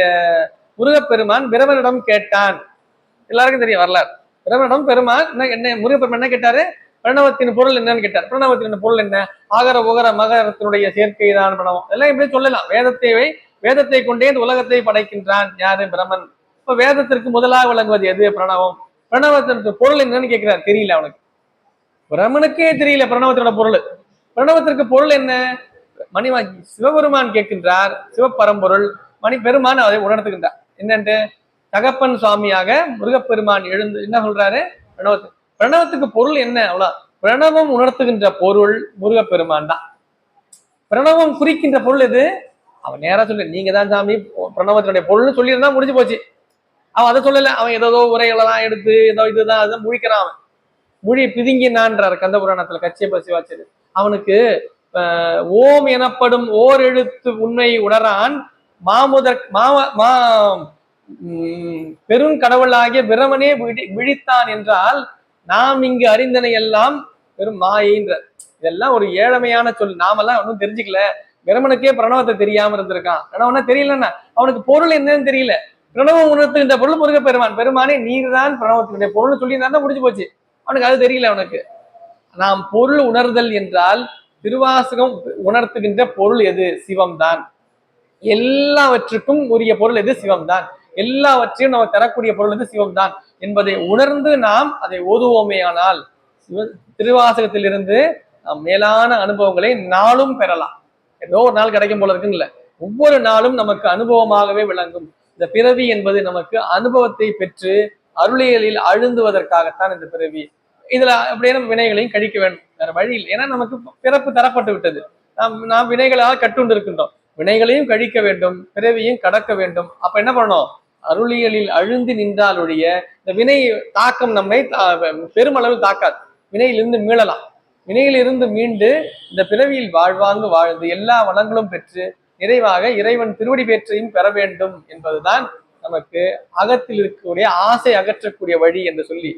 முருகப்பெருமான் பிரமனிடம் கேட்டான். எல்லாருக்கும் தெரியும் வரலாறு. பிரமனிடம் பெருமான் என்ன முருகப்பெருமான் என்ன கேட்டாரு? பிரணவத்தின் பொருள் என்னன்னு கேட்டார். பிரணவத்தின் பொருள் என்ன? ஆகர உகர மகரத்தினுடைய சேர்க்கை தான் பிரணவம். இதெல்லாம் எப்படி சொல்லலாம்? வேதத்தை கொண்டே இந்த உலகத்தை படைக்கின்றான் யாரு? பிரமன். இப்ப வேதத்திற்கு முதலாக விளங்குவது எது? பிரணவம். பிரணவத்திற்கு பொருள் என்னன்னு கேட்கிறார். தெரியல அவனுக்கு. பிரமனுக்கே தெரியல பிரணவத்தோட பொருள். பிரணவத்திற்கு பொருள் என்ன? மணிவாக்கி சிவபெருமான் கேட்கின்றார். சிவபரம்பொருள் பெருமான் அதை உணர்த்துகின்றார். என்னன்ட்டு தகப்பன் சுவாமியாக முருகப்பெருமான் எழுந்து என்ன சொல்றாரு? பிரணவத்துக்கு பொருள் என்ன? அவ்வளவு. பிரணவம் உணர்த்துகின்ற பொருள் முருகப்பெருமான் தான். பிரணவம் குறிக்கின்ற பொருள் எது? அவன் நேரா சொல்ல, நீங்க தான் சாமி பிரணவத்தினுடைய பொருள்னு சொல்லியிருந்தா முடிஞ்சு போச்சு. அவன் அதை சொல்லல. அவன் ஏதோ உரைகளெல்லாம் எடுத்து ஏதோ இதுதான் அதுதான் முழிக்கிறான். அவன் மொழி பிதுங்கினான்றார் கந்த புராணத்துல கச்சியப்ப சிவாச்சாரி. அவனுக்கு ஓம் எனப்படும் ஓர் எழுத்து உண்மை உணரான் மாமுதற் பெருங்கடவுளாகிய பிரமனே விழித்தான் என்றால் நாம் இங்கு அறிந்தனை எல்லாம் பெரும் மாயின்ற. இதெல்லாம் ஒரு ஏழமையான சொல். நாமெல்லாம் ஒன்றும் தெரிஞ்சுக்கல. பிரமனுக்கே பிரணவத்தை தெரியாம இருந்திருக்கான். பிரணவனா தெரியலன்னா அவனுக்கு பொருள் என்னன்னு தெரியல. பிரணவம் உணர்த்துகின்ற பொருள் முருக பெருமானே நீர் தான் பிரணவத்தினுடைய பொருள்னு சொல்லியிருந்தா முடிஞ்சு போச்சு. அவனுக்கு அது தெரியல. அவனுக்கு நாம் பொருள் உணர்தல் என்றால் திருவாசகம் உணர்த்துகின்ற பொருள் எது? சிவம்தான். எல்லாவற்றுக்கும் உரிய பொருள் எது? சிவம்தான். எல்லாவற்றையும் நம்ம தரக்கூடிய பொருள் எது? சிவம்தான் என்பதை உணர்ந்து நாம் அதை ஓதுவோமே ஆனால் திருவாசகத்திலிருந்து நாம் மேலான அனுபவங்களை நாளும் பெறலாம். ஏதோ ஒரு நாள் கிடைக்கும் போல இருக்குன்னு இல்லை, ஒவ்வொரு நாளும் நமக்கு அனுபவமாகவே விளங்கும். இந்த பிறவி என்பது நமக்கு அனுபவத்தை பெற்று அருளியலில் அழுந்துவதற்காகத்தான் இந்த பிறவி. இதுல அப்படியே நம்ம வினைகளையும் கழிக்க வேண்டும், வேற வழி இல்லை. ஏன்னா நமக்கு பிறப்பு தரப்பட்டு விட்டது. நாம் வினைகளால் கட்டுண்டு இருக்கின்றோம். வினைகளையும் கழிக்க வேண்டும், பிறவியும் கடக்க வேண்டும். அப்ப என்ன பண்ணணும்? அருளியலில் அழுந்து நின்றாலுடைய இந்த வினை தாக்கம் நம்மை பெருமளவில் தாக்காது. வினையிலிருந்து மீளலாம். வினையிலிருந்து மீண்டு இந்த பிறவியில் வாழ்வாங்கு வாழ்ந்து எல்லா வளங்களும் பெற்று நிறைவாக இறைவன் திருவடி பேற்றையும் பெற வேண்டும் என்பதுதான் நமக்கு அகத்தில் இருக்கக்கூடிய ஆசை அகற்றக்கூடிய வழி என்று சொல்லி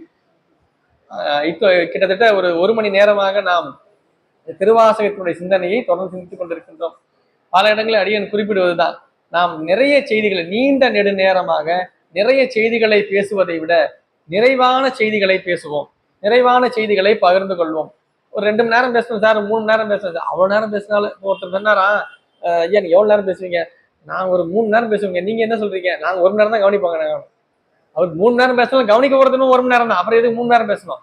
இப்போ கிட்டத்தட்ட ஒரு மணி நேரமாக நாம் திருவாசகத்தினுடைய சிந்தனையை தொடர்ந்து சிந்தித்துக் கொண்டிருக்கின்றோம். பல இடங்களில் அடியன் குறிப்பிடுவதுதான், நாம் நிறைய செய்திகளை நீண்ட நெடுநேரமாக நிறைய செய்திகளை பேசுவதை விட நிறைவான செய்திகளை பேசுவோம், நிறைவான செய்திகளை பகிர்ந்து கொள்வோம். ஒரு 2 மணி நேரம் பேசணும் சார், 3 மணி நேரம் பேசணும் சார். அவ்வளவு நேரம் பேசினாலும் ஒருத்தர் சொன்னாரா, ஐயா நீங்க எவ்வளவு நேரம் பேசுவீங்க? நான் ஒரு 3 மணி நேரம் பேசுவீங்க, நீங்க என்ன சொல்றீங்க? நாங்க 1 மணி நேரம் தான் கவனிப்பாங்க. அவர் 3 மணி நேரம் பேசணும், கவனிக்க போறதுன்னு 1 மணி நேரம் தான். அப்புறம் எதுக்கு 3 மணி நேரம் பேசணும்?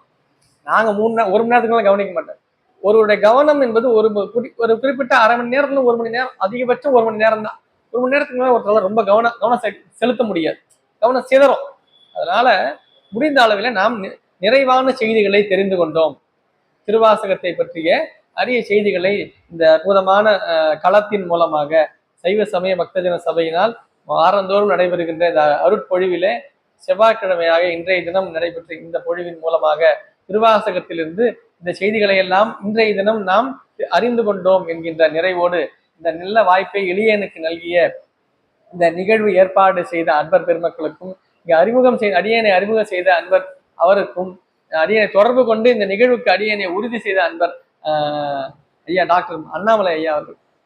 நாங்க 1 மணி நேரத்துக்கு கவனிக்க மாட்டேன். ஒருவருடைய கவனம் என்பது ஒரு குறிப்பிட்ட அரை மணி நேரத்துல 1 மணி நேரம், அதிகபட்சம் 1 மணி நேரம் தான். 1 மணி நேரத்துக்கு மேல ஒருத்தர் ரொம்ப கவனம் செலுத்த முடியாது, கவனம் சிதறும். அதனால முடிந்த அளவில் நாம் நிறைவான செய்திகளை தெரிந்து கொண்டோம். திருவாசகத்தை பற்றிய அரிய செய்திகளை இந்த அற்புதமான களத்தின் மூலமாக சைவ சமய பக்தஜன சபையினால் வாரந்தோறும் நடைபெறுகின்ற இந்த அருட்பொழிவிலே செவ்வாய்க்கிழமையாக இன்றைய தினம் நடைபெற்ற இந்த பொழிவின் மூலமாக திருவாசகத்திலிருந்து இந்த செய்திகளை எல்லாம் இன்றைய தினம் நாம் அறிந்து கொண்டோம் என்கின்ற நிறைவோடு இந்த நல்ல வாய்ப்பை எளியனுக்கு நல்கிய இந்த நிகழ்வு ஏற்பாடு செய்த அன்பர் பெருமக்களுக்கும், இங்கே அடியனை அறிமுகம் செய்த அன்பர் அவருக்கும், அடியனை தொடர்பு கொண்டு இந்த நிகழ்வுக்கு அடியனை உறுதி செய்த அன்பர் ஐயா டாக்டர் அண்ணாமலை ஐயா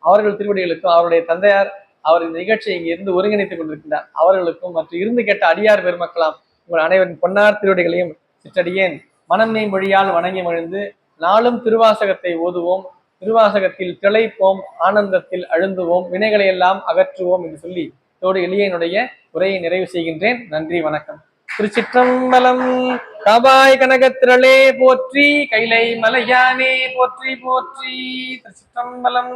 அவர்கள் திருவடிகளுக்கும், அவருடைய தந்தையார் அவர் இந்த நிகழ்ச்சியை இங்கே இருந்து ஒருங்கிணைத்துக் கொண்டிருக்கின்றார் அவர்களுக்கும், மற்றும் இருந்து கேட்ட அடியார் பெருமக்களாம் உங்கள் அனைவரின் பொன்னார் திருவடிகளையும் சிற்றடியேன் மனம் நெய் மொழியால் வணங்கி மகிழ்ந்து நாளும் திருவாசகத்தை ஓதுவோம், திருவாசகத்தில் திளைப்போம், ஆனந்தத்தில் அழுந்துவோம், வினைகளை எல்லாம் அகற்றுவோம் என்று சொல்லி இதோடு எளியனுடைய உரையை நிறைவு செய்கின்றேன். நன்றி, வணக்கம். திருச்சிற்றம்பலம். காபாய் கனகத்திரளே போற்றி, கைலை மலையானே போற்றி போற்றி. திருச்சிற்றம்பலம்.